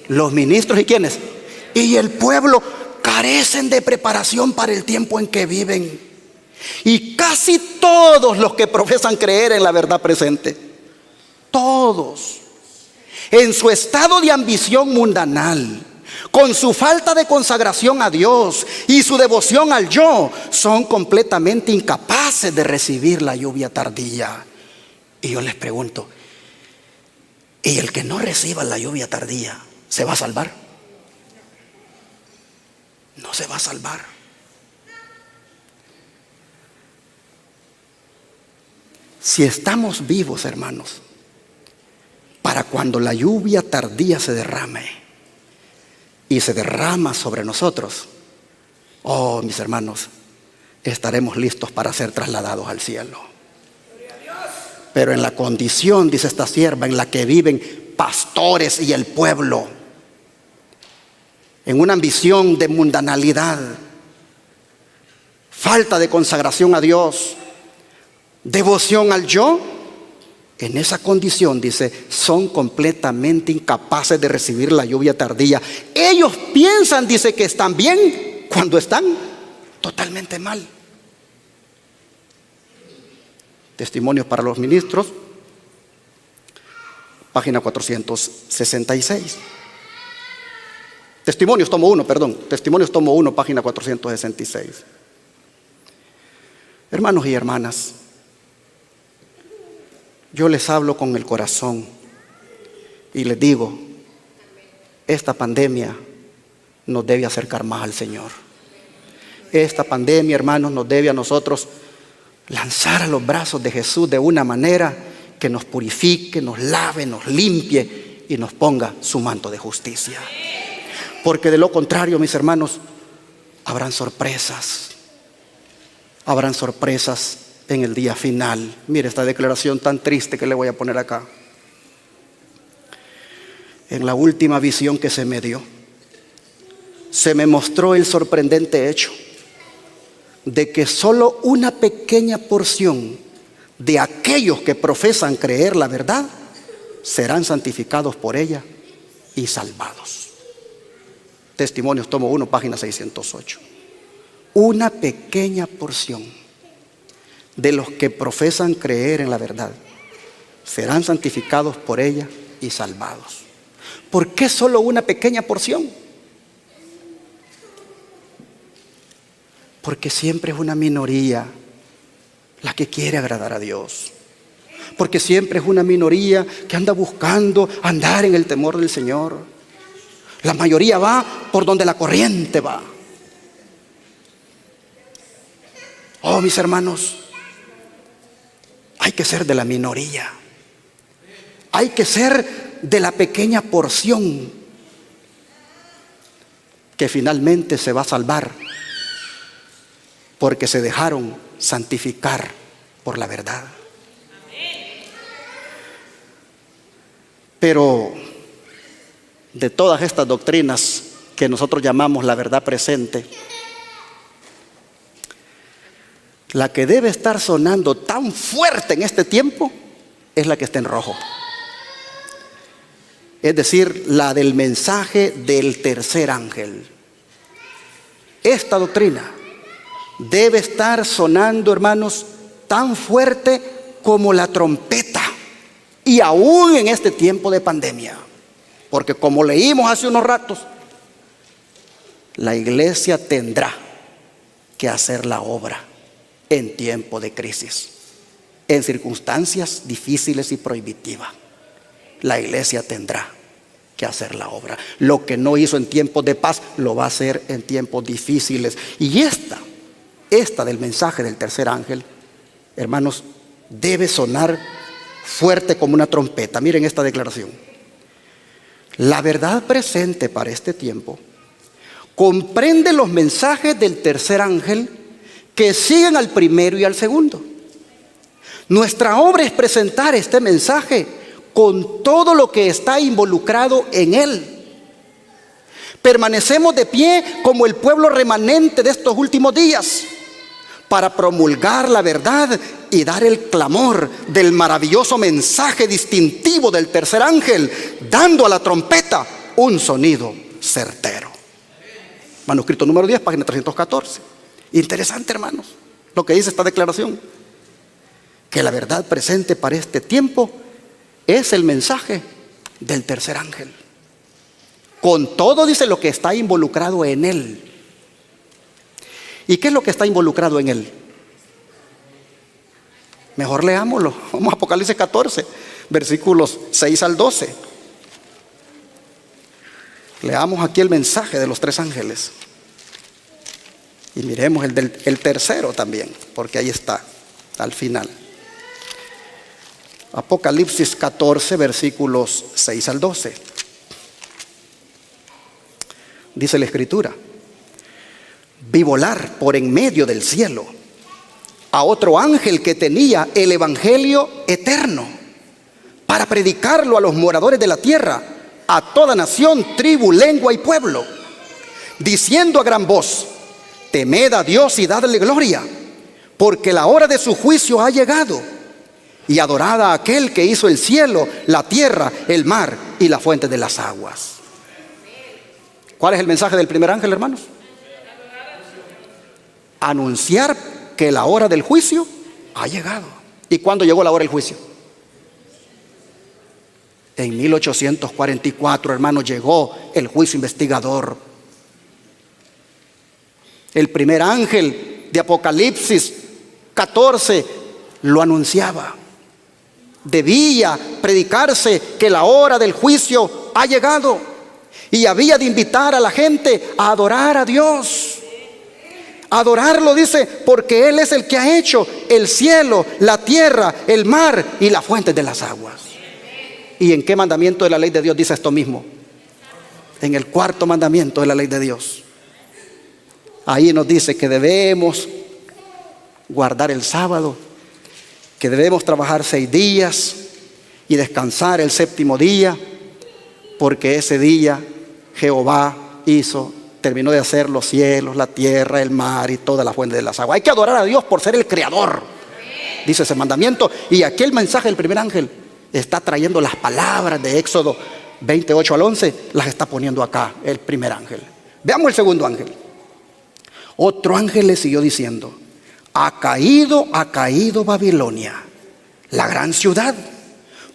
Los ministros y ¿quiénes? Y el pueblo carecen de preparación para el tiempo en que viven. Y casi todos los que profesan creer en la verdad presente, todos, en su estado de ambición mundanal, con su falta de consagración a Dios y su devoción al yo, son completamente incapaces de recibir la lluvia tardía. Y yo les pregunto: ¿y el que no reciba la lluvia tardía se va a salvar? No se va a salvar. Si estamos vivos, hermanos, para cuando la lluvia tardía se derrame, y se derrama sobre nosotros, oh, mis hermanos, estaremos listos para ser trasladados al cielo. Pero en la condición, dice esta sierva, en la que viven pastores y el pueblo, en una ambición de mundanalidad, falta de consagración a Dios, devoción al yo, en esa condición, dice, son completamente incapaces de recibir la lluvia tardía. Ellos piensan, dice, que están bien cuando están totalmente mal. Testimonios para los ministros, página 466. Testimonios tomo 1, página 466. Hermanos y hermanas, yo les hablo con el corazón y les digo: esta pandemia nos debe acercar más al Señor. Esta pandemia, hermanos, nos debe a nosotros lanzar a los brazos de Jesús de una manera que nos purifique, nos lave, nos limpie y nos ponga su manto de justicia. Porque de lo contrario, mis hermanos, habrán sorpresas. Habrán sorpresas en el día final. Mire esta declaración tan triste que le voy a poner acá. En la última visión que se me dio, se me mostró el sorprendente hecho de que solo una pequeña porción de aquellos que profesan creer la verdad serán santificados por ella y salvados. Testimonios, tomo 1, página 608. Una pequeña porción de los que profesan creer en la verdad serán santificados por ella y salvados. ¿Por qué solo una pequeña porción? Porque siempre es una minoría la que quiere agradar a Dios. Porque siempre es una minoría que anda buscando andar en el temor del Señor. La mayoría va por donde la corriente va. Oh, mis hermanos, hay que ser de la minoría. Hay que ser de la pequeña porción que finalmente se va a salvar porque se dejaron santificar por la verdad. Pero de todas estas doctrinas que nosotros llamamos la verdad presente, la que debe estar sonando tan fuerte en este tiempo es la que está en rojo. Es decir, la del mensaje del tercer ángel. Esta doctrina debe estar sonando, hermanos, tan fuerte como la trompeta. Y aún en este tiempo de pandemia. Porque como leímos hace unos ratos, la iglesia tendrá que hacer la obra en tiempo de crisis, en circunstancias difíciles y prohibitivas. La iglesia tendrá que hacer la obra. Lo que no hizo en tiempos de paz, lo va a hacer en tiempos difíciles. Y esta del mensaje del tercer ángel, hermanos, debe sonar fuerte como una trompeta. Miren esta declaración. La verdad presente para este tiempo comprende los mensajes del tercer ángel que siguen al primero y al segundo. Nuestra obra es presentar este mensaje con todo lo que está involucrado en él. Permanecemos de pie como el pueblo remanente de estos últimos días para promulgar la verdad y dar el clamor del maravilloso mensaje distintivo del tercer ángel, dando a la trompeta un sonido certero. Manuscrito número 10, página 314. Interesante, hermanos, lo que dice esta declaración. Que la verdad presente para este tiempo es el mensaje del tercer ángel. Con todo, dice, lo que está involucrado en él. ¿Y qué es lo que está involucrado en él? Mejor leámoslo. Vamos a Apocalipsis 14, versículos 6 al 12. Leamos aquí el mensaje de los tres ángeles. Y miremos el tercero también, porque ahí está, al final. Apocalipsis 14, versículos 6 al 12. Dice la Escritura: vi volar por en medio del cielo a otro ángel que tenía el evangelio eterno para predicarlo a los moradores de la tierra, a toda nación, tribu, lengua y pueblo, diciendo a gran voz: temed a Dios y dadle gloria, porque la hora de su juicio ha llegado, y adorad a aquel que hizo el cielo, la tierra, el mar y la fuente de las aguas. ¿Cuál es el mensaje del primer ángel, hermanos? Anunciar que la hora del juicio ha llegado. ¿Y cuándo llegó la hora del juicio? En 1844, hermanos, llegó el juicio investigador. El primer ángel de Apocalipsis 14 lo anunciaba. Debía predicarse que la hora del juicio ha llegado y había de invitar a la gente a adorar a Dios. Adorarlo, dice, porque Él es el que ha hecho el cielo, la tierra, el mar y la fuente de las aguas. ¿Y en qué mandamiento de la ley de Dios dice esto mismo? En el cuarto mandamiento de la ley de Dios. Ahí nos dice que debemos guardar el sábado, que debemos trabajar 6 días y descansar el séptimo día, porque ese día Jehová terminó de hacer los cielos, la tierra, el mar y toda la fuente de las aguas. Hay que adorar a Dios por ser el creador, dice ese mandamiento. Y aquí el mensaje del primer ángel está trayendo las palabras de Éxodo 28 al 11, las está poniendo acá el primer ángel. Veamos el segundo ángel. Otro ángel le siguió diciendo: ha caído Babilonia, la gran ciudad,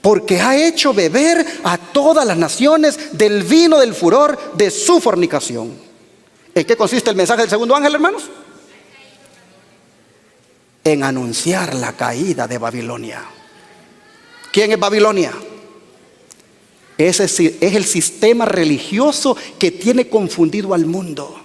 porque ha hecho beber a todas las naciones del vino del furor de su fornicación. ¿En qué consiste el mensaje del segundo ángel, hermanos? En anunciar la caída de Babilonia. ¿Quién es Babilonia? Ese es el sistema religioso que tiene confundido al mundo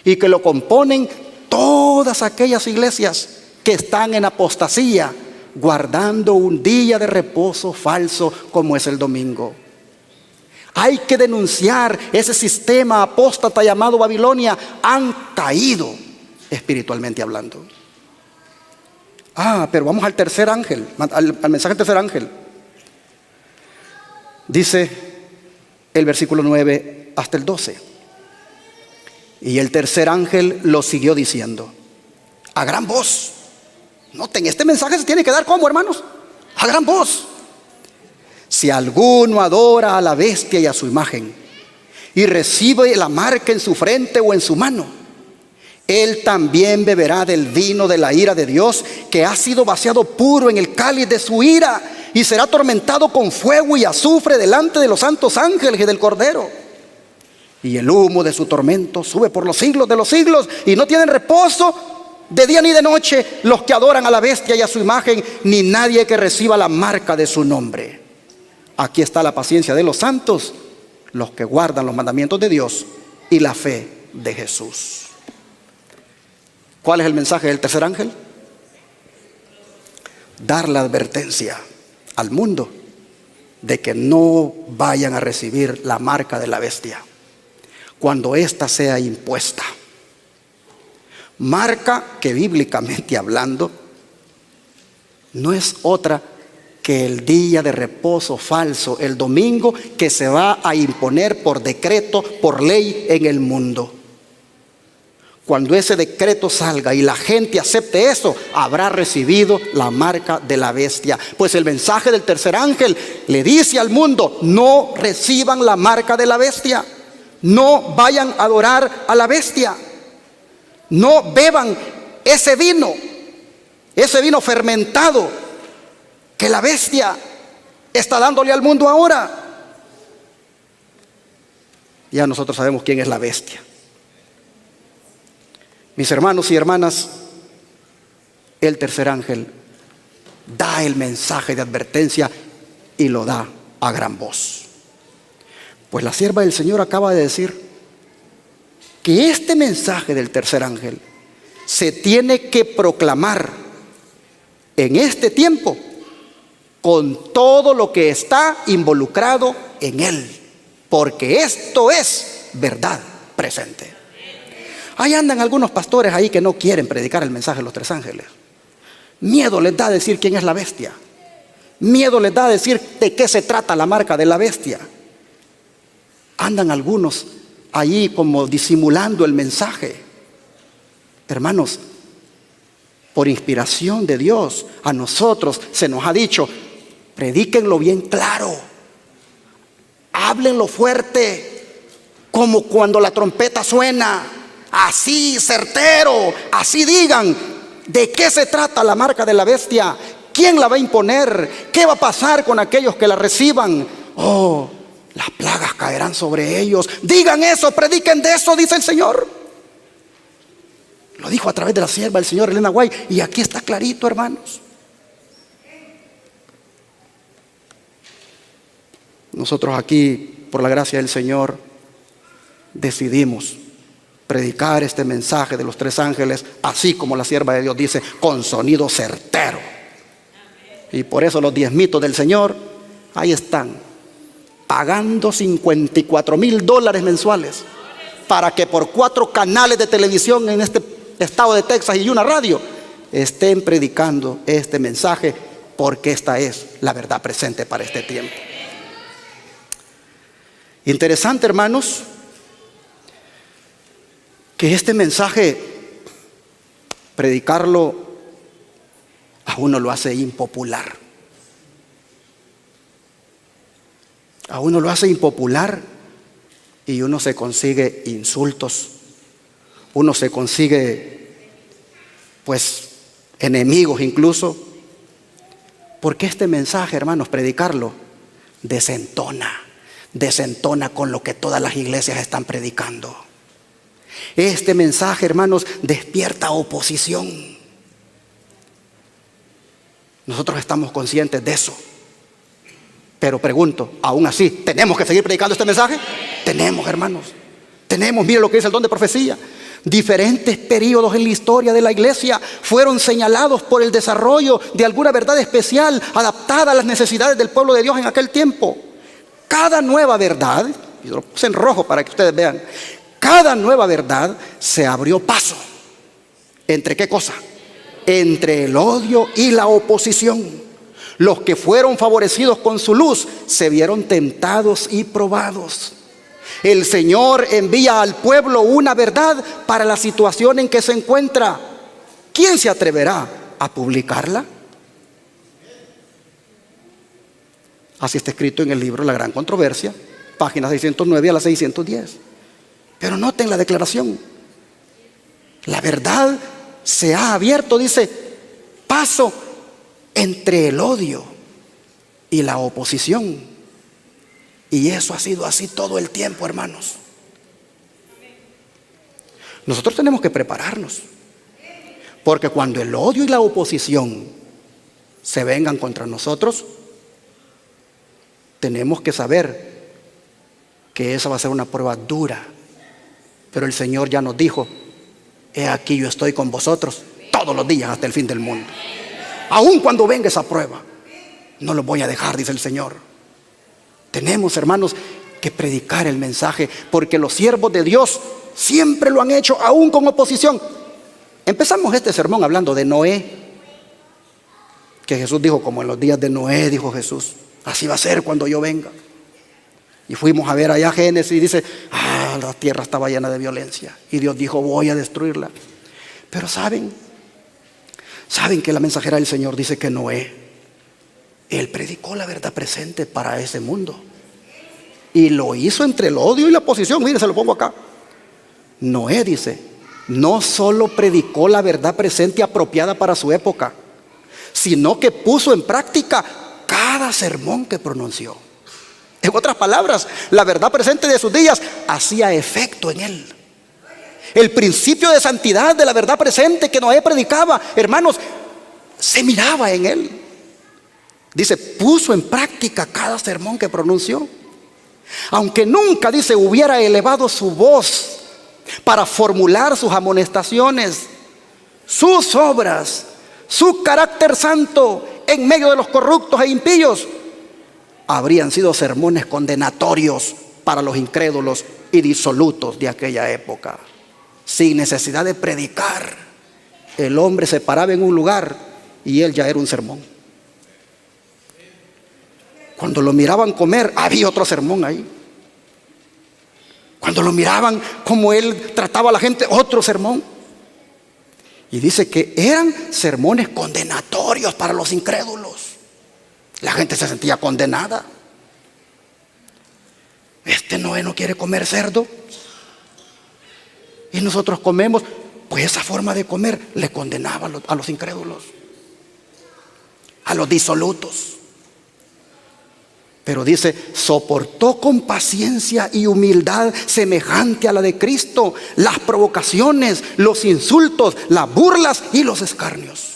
y que lo componen todas aquellas iglesias que están en apostasía, guardando un día de reposo falso como es el domingo. Hay que denunciar ese sistema apóstata llamado Babilonia. Han caído espiritualmente hablando. Pero vamos al tercer ángel, al mensaje del tercer ángel. Dice el versículo 9 hasta el 12. Y el tercer ángel lo siguió diciendo a gran voz. Noten, este mensaje se tiene que dar ¿cómo, hermanos? A gran voz. Si alguno adora a la bestia y a su imagen y recibe la marca en su frente o en su mano, él también beberá del vino de la ira de Dios, que ha sido vaciado puro en el cáliz de su ira, y será atormentado con fuego y azufre delante de los santos ángeles y del Cordero. Y el humo de su tormento sube por los siglos de los siglos, y no tienen reposo de día ni de noche los que adoran a la bestia y a su imagen, ni nadie que reciba la marca de su nombre. Aquí está la paciencia de los santos, los que guardan los mandamientos de Dios y la fe de Jesús. ¿Cuál es el mensaje del tercer ángel? Dar la advertencia al mundo de que no vayan a recibir la marca de la bestia cuando ésta sea impuesta. Marca que bíblicamente hablando no es otra que el día de reposo falso, el domingo, que se va a imponer por decreto, por ley en el mundo. Cuando ese decreto salga y la gente acepte eso, habrá recibido la marca de la bestia. Pues el mensaje del tercer ángel le dice al mundo: no reciban la marca de la bestia, no vayan a adorar a la bestia, no beban ese vino fermentado que la bestia está dándole al mundo ahora. Ya nosotros sabemos quién es la bestia. Mis hermanos y hermanas, el tercer ángel da el mensaje de advertencia y lo da a gran voz. Pues la sierva del Señor acaba de decir que este mensaje del tercer ángel se tiene que proclamar en este tiempo con todo lo que está involucrado en él, porque esto es verdad presente. Ahí andan algunos pastores ahí que no quieren predicar el mensaje de los tres ángeles. Miedo les da decir quién es la bestia. Miedo les da decir de qué se trata la marca de la bestia. Andan algunos ahí como disimulando el mensaje. Hermanos, por inspiración de Dios, a nosotros se nos ha dicho: predíquenlo bien claro, háblenlo fuerte, como cuando la trompeta suena, así certero, así digan de qué se trata la marca de la bestia, quién la va a imponer, qué va a pasar con aquellos que la reciban. Las plagas caerán sobre ellos. Digan eso, prediquen de eso, dice el Señor. Lo dijo a través de la sierva del Señor Elena White, y aquí está clarito, hermanos. Nosotros aquí, por la gracia del Señor, decidimos predicar este mensaje de los tres ángeles, así como la sierva de Dios dice, con sonido certero. Y por eso los diezmitos del Señor, ahí están, pagando $54,000 mensuales, para que por 4 canales de televisión en este estado de Texas y una radio estén predicando este mensaje, porque esta es la verdad presente para este tiempo. Interesante, hermanos, que este mensaje, predicarlo, a uno lo hace impopular. A uno lo hace impopular y uno se consigue insultos, uno se consigue, pues, enemigos incluso. Porque este mensaje, hermanos, predicarlo, desentona con lo que todas las iglesias están predicando. Este mensaje, hermanos, despierta oposición. Nosotros estamos conscientes de eso. Pero pregunto, aún así, ¿tenemos que seguir predicando este mensaje? Tenemos, hermanos. Tenemos, mire lo que dice el don de profecía. Diferentes periodos en la historia de la iglesia fueron señalados por el desarrollo de alguna verdad especial adaptada a las necesidades del pueblo de Dios en aquel tiempo. Cada nueva verdad, y lo puse en rojo para que ustedes vean, cada nueva verdad se abrió paso. ¿Entre qué cosa? Entre el odio y la oposición. Los que fueron favorecidos con su luz se vieron tentados y probados. El Señor envía al pueblo una verdad para la situación en que se encuentra. ¿Quién se atreverá a publicarla? Así está escrito en el libro La Gran Controversia, páginas 609 a la 610. Pero noten la declaración. La verdad se ha abierto, dice, paso entre el odio y la oposición. Y eso ha sido así todo el tiempo, hermanos. Nosotros tenemos que prepararnos, porque cuando el odio y la oposición se vengan contra nosotros, tenemos que saber que esa va a ser una prueba dura. Pero el Señor ya nos dijo: he aquí, yo estoy con vosotros todos los días hasta el fin del mundo. Aun cuando venga esa prueba, no los voy a dejar, dice el Señor. Tenemos, hermanos, que predicar el mensaje, porque los siervos de Dios siempre lo han hecho, aún con oposición. Empezamos este sermón hablando de Noé, que Jesús dijo: como en los días de Noé, dijo Jesús, así va a ser cuando yo venga. Y fuimos a ver allá Génesis y dice: la tierra estaba llena de violencia, y Dios dijo: voy a destruirla. Pero saben que la mensajera del Señor dice que Noé, él predicó la verdad presente para ese mundo, y lo hizo entre el odio y la oposición. Miren, se lo pongo acá. Noé, dice, no solo predicó la verdad presente apropiada para su época, sino que puso en práctica cada sermón que pronunció. En otras palabras, la verdad presente de sus días hacía efecto en él. El principio de santidad de la verdad presente que Noé predicaba, hermanos, se miraba en él. Dice, puso en práctica cada sermón que pronunció. Aunque nunca, dice, hubiera elevado su voz para formular sus amonestaciones, sus obras, su carácter santo en medio de los corruptos e impíos, habrían sido sermones condenatorios para los incrédulos y disolutos de aquella época. Sin necesidad de predicar, el hombre se paraba en un lugar y él ya era un sermón. Cuando lo miraban comer, había otro sermón ahí. Cuando lo miraban como él trataba a la gente, otro sermón. Y dice que eran sermones condenatorios para los incrédulos. La gente se sentía condenada. Este Noé no quiere comer cerdo, y nosotros comemos. Pues esa forma de comer le condenaba a los incrédulos, a los disolutos. Pero dice, soportó con paciencia y humildad semejante a la de Cristo las provocaciones, los insultos, las burlas y los escarnios.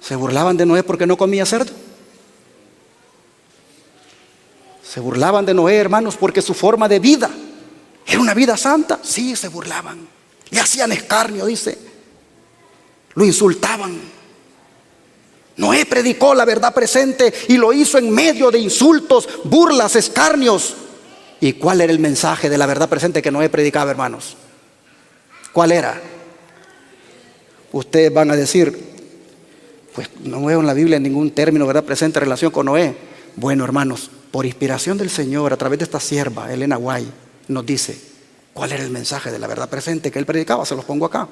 ¿Se burlaban de Noé porque no comía cerdo? ¿Se burlaban de Noé, hermanos, porque su forma de vida era una vida santa? Sí, se burlaban. Le hacían escarnio, dice. Lo insultaban. Noé predicó la verdad presente y lo hizo en medio de insultos, burlas, escarnios. ¿Y cuál era el mensaje de la verdad presente que Noé predicaba, hermanos? ¿Cuál era? Ustedes van a decir, pues no veo en la Biblia ningún término verdad presente en relación con Noé. Bueno, hermanos, por inspiración del Señor, a través de esta sierva, Elena White, nos dice cuál era el mensaje de la verdad presente que él predicaba. Se los pongo acá.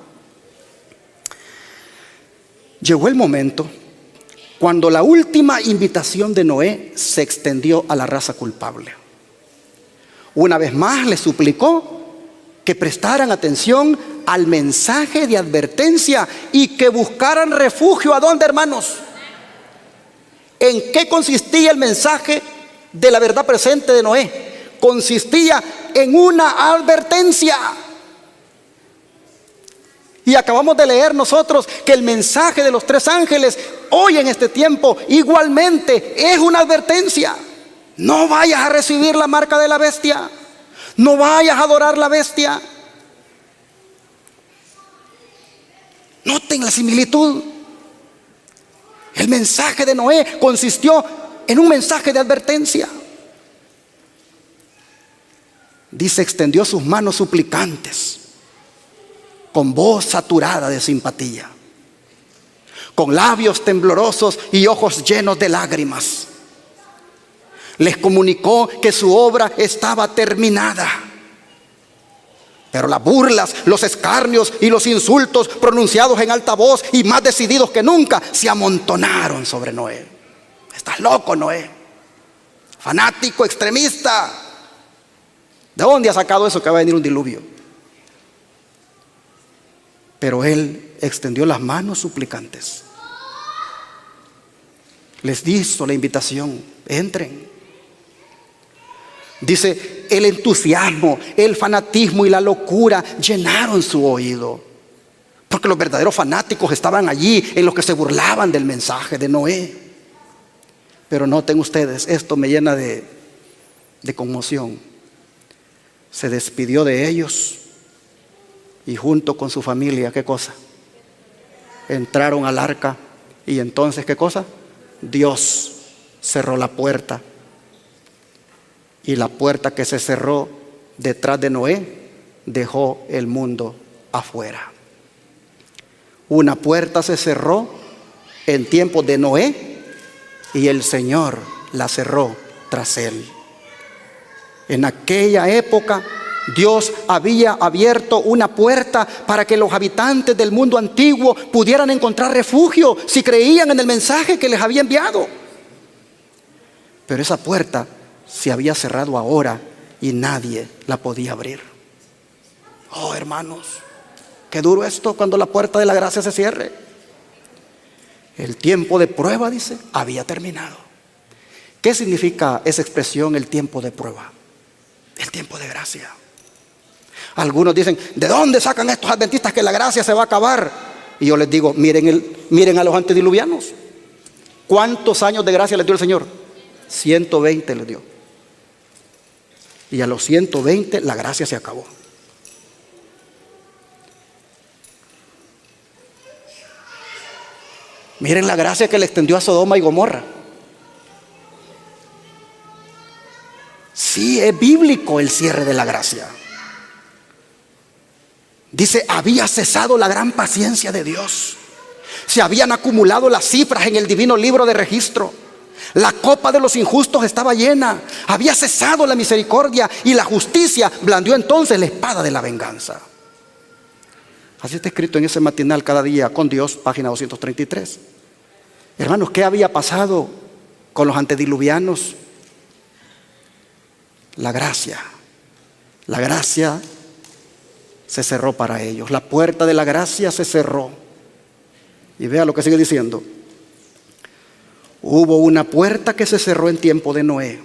Llegó el momento cuando la última invitación de Noé se extendió a la raza culpable. Una vez más le suplicó que prestaran atención al mensaje de advertencia y que buscaran refugio. ¿A dónde, hermanos? ¿En qué consistía el mensaje de la verdad presente de Noé? Consistía en una advertencia. Y acabamos de leer nosotros que el mensaje de los 3 ángeles hoy en este tiempo igualmente es una advertencia. No vayas a recibir la marca de la bestia. No vayas a adorar la bestia. Noten la similitud. El mensaje de Noé consistió en un mensaje de advertencia. Dice, extendió sus manos suplicantes, con voz saturada de simpatía, con labios temblorosos y ojos llenos de lágrimas. Les comunicó que su obra estaba terminada. Pero las burlas, los escarnios y los insultos pronunciados en alta voz y más decididos que nunca se amontonaron sobre Noé. Estás loco, Noé. Fanático, extremista. ¿De dónde ha sacado eso que va a venir un diluvio? Pero él extendió las manos suplicantes. Les hizo la invitación, entren. Dice, el entusiasmo, el fanatismo y la locura llenaron su oído. Porque los verdaderos fanáticos estaban allí, en los que se burlaban del mensaje de Noé. Pero noten ustedes, esto me llena de conmoción. Se despidió de ellos y junto con su familia, ¿qué cosa? Entraron al arca y entonces, ¿qué cosa? Dios cerró la puerta. Y la puerta que se cerró detrás de Noé dejó el mundo afuera. Una puerta se cerró en tiempos de Noé y el Señor la cerró tras él. En aquella época Dios había abierto una puerta para que los habitantes del mundo antiguo pudieran encontrar refugio si creían en el mensaje que les había enviado. Pero esa puerta se había cerrado ahora y nadie la podía abrir. Oh, hermanos, qué duro esto cuando la puerta de la gracia se cierre. El tiempo de prueba, dice, había terminado. ¿Qué significa esa expresión, el tiempo de prueba? El tiempo de gracia. Algunos dicen, ¿de dónde sacan estos adventistas que la gracia se va a acabar? Y yo les digo, miren a los antediluvianos. ¿Cuántos años de gracia les dio el Señor? 120 les dio. Y a los 120 la gracia se acabó. Miren la gracia que le extendió a Sodoma y Gomorra. Sí, es bíblico el cierre de la gracia. Dice, había cesado la gran paciencia de Dios. Se habían acumulado las cifras en el divino libro de registro. La copa de los injustos estaba llena. Había cesado la misericordia y la justicia blandió entonces la espada de la venganza. Así está escrito en ese matinal cada día con Dios, página 233. Hermanos, ¿qué había pasado con los antediluvianos? La gracia se cerró para ellos. La puerta de la gracia se cerró. Y vea lo que sigue diciendo. Hubo una puerta que se cerró en tiempo de Noé.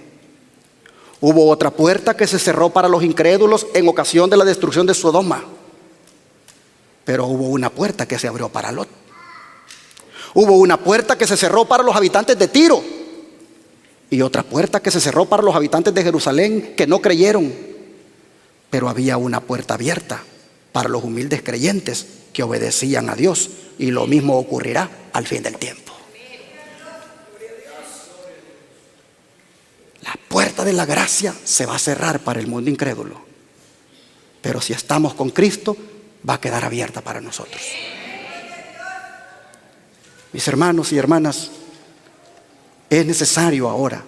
Hubo otra puerta que se cerró para los incrédulos en ocasión de la destrucción de Sodoma. Pero hubo una puerta que se abrió para Lot. Hubo una puerta que se cerró para los habitantes de Tiro. Y otra puerta que se cerró para los habitantes de Jerusalén que no creyeron. Pero había una puerta abierta para los humildes creyentes que obedecían a Dios. Y lo mismo ocurrirá al fin del tiempo. La puerta de la gracia se va a cerrar para el mundo incrédulo. Pero si estamos con Cristo, va a quedar abierta para nosotros. Mis hermanos y hermanas, es necesario ahora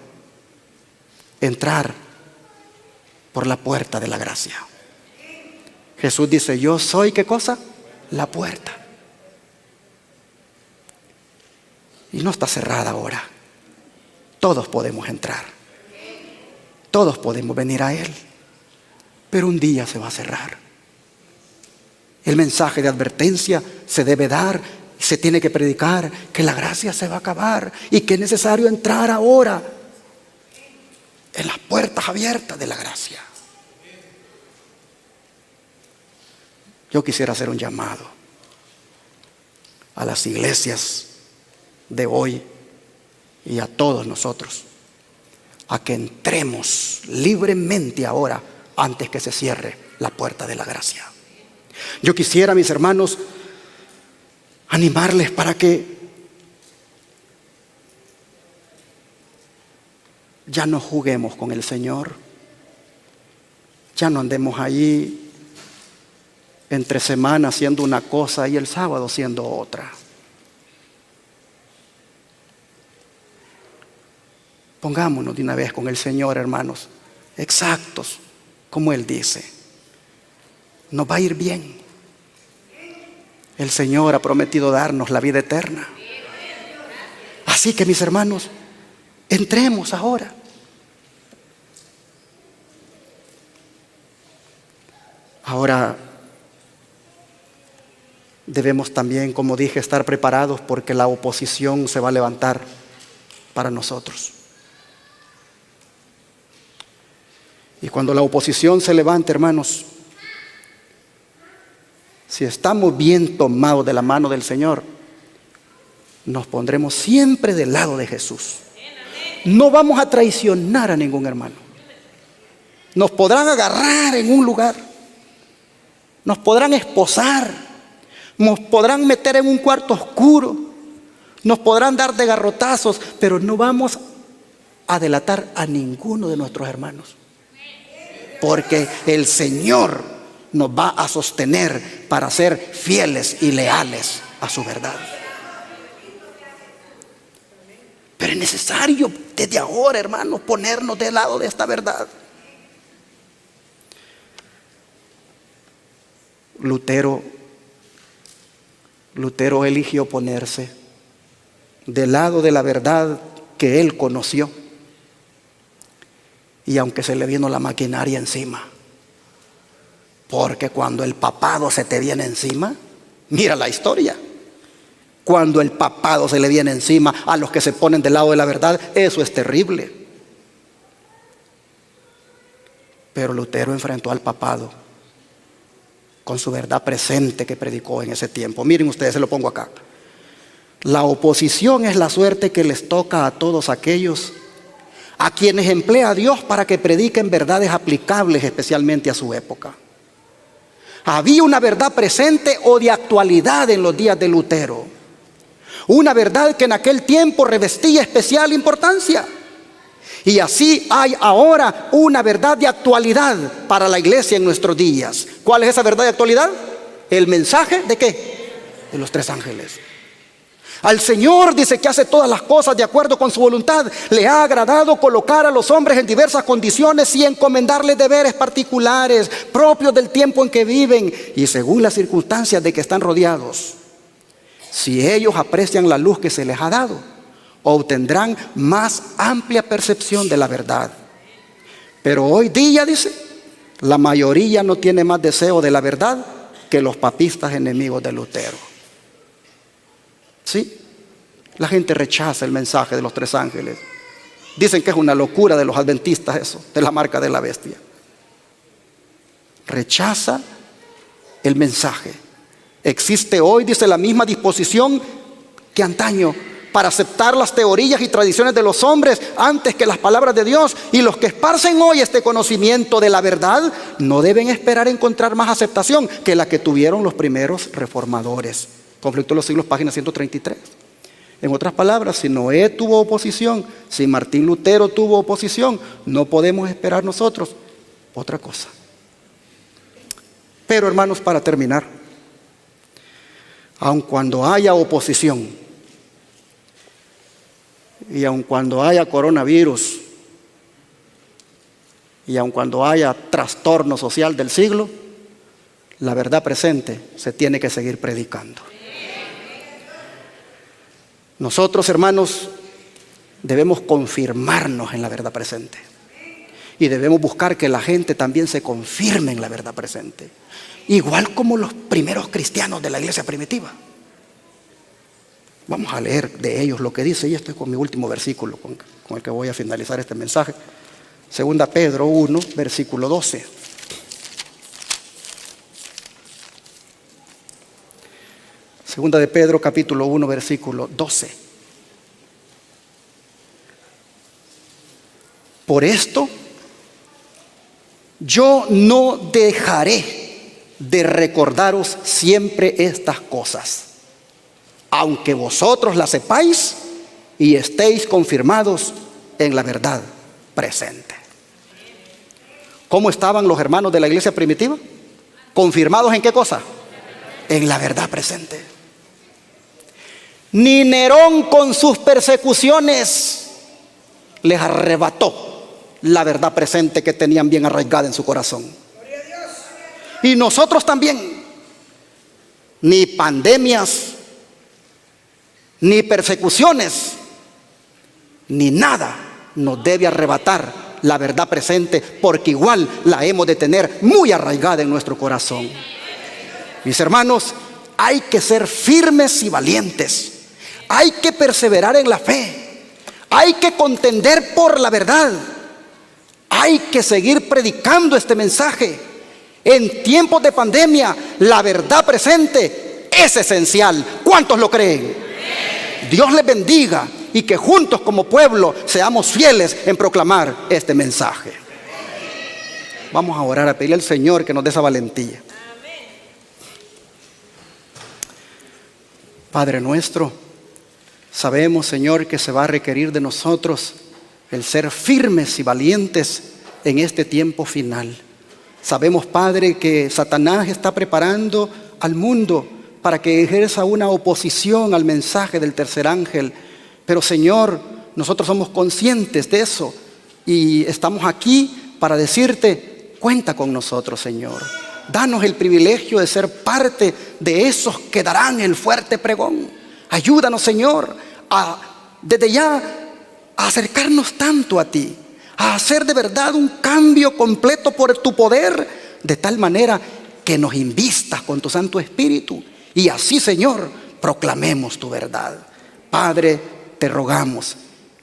entrar por la puerta de la gracia. Jesús dice, yo soy, ¿qué cosa? La puerta. Y no está cerrada ahora. Todos podemos entrar. Todos podemos venir a Él. Pero un día se va a cerrar. El mensaje de advertencia se debe dar, se tiene que predicar que la gracia se va a acabar y que es necesario entrar ahora en las puertas abiertas de la gracia. Yo quisiera hacer un llamado a las iglesias de hoy y a todos nosotros a que entremos libremente ahora antes que se cierre la puerta de la gracia. Yo quisiera, mis hermanos, animarles para que ya no juguemos con el Señor, ya no andemos ahí entre semana haciendo una cosa y el sábado haciendo otra. Pongámonos de una vez con el Señor, hermanos, exactos, como Él dice. Nos va a ir bien. El Señor ha prometido darnos la vida eterna. Así que, mis hermanos, entremos ahora. Ahora debemos también, como dije, estar preparados porque la oposición se va a levantar para nosotros. Y cuando la oposición se levante, hermanos, si estamos bien tomados de la mano del Señor, nos pondremos siempre del lado de Jesús. No vamos a traicionar a ningún hermano. Nos podrán agarrar en un lugar, nos podrán esposar, nos podrán meter en un cuarto oscuro, nos podrán dar de garrotazos, pero no vamos a delatar a ninguno de nuestros hermanos. Porque el Señor nos va a sostener para ser fieles y leales a su verdad. Pero es necesario desde ahora, hermanos, ponernos del lado de esta verdad. Lutero eligió ponerse del lado de la verdad que él conoció. Y aunque se le vino la maquinaria encima, porque cuando el papado se te viene encima, mira la historia. Cuando el papado se le viene encima a los que se ponen del lado de la verdad, eso es terrible. Pero Lutero enfrentó al papado con su verdad presente que predicó en ese tiempo. Miren ustedes, se lo pongo acá. La oposición es la suerte que les toca a todos aquellos a quienes emplea a Dios para que prediquen verdades aplicables especialmente a su época. Había una verdad presente o de actualidad en los días de Lutero. Una verdad que en aquel tiempo revestía especial importancia. Y así hay ahora una verdad de actualidad para la iglesia en nuestros días. ¿Cuál es esa verdad de actualidad? El mensaje ¿de qué? De los tres ángeles. Al Señor dice que hace todas las cosas de acuerdo con su voluntad. Le ha agradado colocar a los hombres en diversas condiciones y encomendarles deberes particulares propios del tiempo en que viven y según las circunstancias de que están rodeados. Si ellos aprecian la luz que se les ha dado, obtendrán más amplia percepción de la verdad. Pero hoy día, dice, la mayoría no tiene más deseo de la verdad que los papistas enemigos de Lutero. ¿Sí? La gente rechaza el mensaje de los tres ángeles. Dicen que es una locura de los adventistas eso, de la marca de la bestia. Rechaza el mensaje. Existe hoy, dice, la misma disposición que antaño para aceptar las teorías y tradiciones de los hombres antes que las palabras de Dios. Y los que esparcen hoy este conocimiento de la verdad no deben esperar encontrar más aceptación que la que tuvieron los primeros reformadores. Conflicto de los Siglos, página 133. En otras palabras, si Noé tuvo oposición, si Martín Lutero tuvo oposición, no podemos esperar nosotros otra cosa. Pero, hermanos, para terminar, aun cuando haya oposición y aun cuando haya coronavirus y aun cuando haya trastorno social del siglo, la verdad presente se tiene que seguir predicando. Nosotros, hermanos, debemos confirmarnos en la verdad presente. y debemos buscar que la gente también se confirme en la verdad presente. Igual como los primeros cristianos de la iglesia primitiva. Vamos a leer de ellos lo que dice, y esto es con mi último versículo con el que voy a finalizar este mensaje. Segunda Pedro 1, versículo 12. Segunda de Pedro, capítulo 1, versículo 12. Por esto, yo no dejaré de recordaros siempre estas cosas, aunque vosotros las sepáis y estéis confirmados en la verdad presente. ¿Cómo estaban los hermanos de la iglesia primitiva? ¿Confirmados en qué cosa? En la verdad presente. Ni Nerón con sus persecuciones les arrebató la verdad presente que tenían bien arraigada en su corazón. Y nosotros también. Ni pandemias, ni persecuciones, ni nada nos debe arrebatar la verdad presente, porque igual la hemos de tener muy arraigada en nuestro corazón. Mis hermanos, hay que ser firmes y valientes. Hay que perseverar en la fe. Hay que contender por la verdad. Hay que seguir predicando este mensaje. En tiempos de pandemia, la verdad presente es esencial. ¿Cuántos lo creen? Dios les bendiga y que juntos como pueblo seamos fieles en proclamar este mensaje. Vamos a orar, a pedirle al Señor que nos dé esa valentía. Padre nuestro, sabemos, Señor, que se va a requerir de nosotros el ser firmes y valientes en este tiempo final. Sabemos, Padre, que Satanás está preparando al mundo para que ejerza una oposición al mensaje del tercer ángel. Pero, Señor, nosotros somos conscientes de eso y estamos aquí para decirte, cuenta con nosotros, Señor. Danos el privilegio de ser parte de esos que darán el fuerte pregón. Ayúdanos, Señor, desde ya a acercarnos tanto a ti, a hacer de verdad un cambio completo por tu poder, de tal manera que nos invistas con tu Santo Espíritu y así, Señor, proclamemos tu verdad. Padre, te rogamos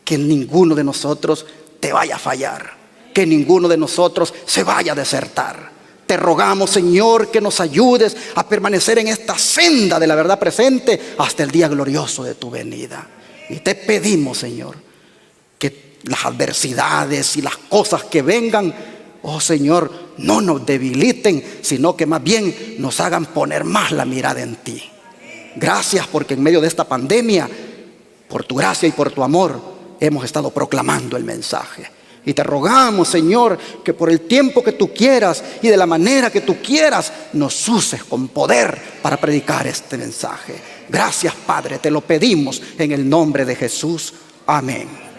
que ninguno de nosotros te vaya a fallar, que ninguno de nosotros se vaya a desertar. Te rogamos, Señor, que nos ayudes a permanecer en esta senda de la verdad presente hasta el día glorioso de tu venida. Y te pedimos, Señor, que las adversidades y las cosas que vengan, oh Señor, no nos debiliten, sino que más bien nos hagan poner más la mirada en ti. Gracias porque en medio de esta pandemia, por tu gracia y por tu amor, hemos estado proclamando el mensaje. Y te rogamos, Señor, que por el tiempo que tú quieras y de la manera que tú quieras, nos uses con poder para predicar este mensaje. Gracias, Padre, te lo pedimos en el nombre de Jesús. Amén.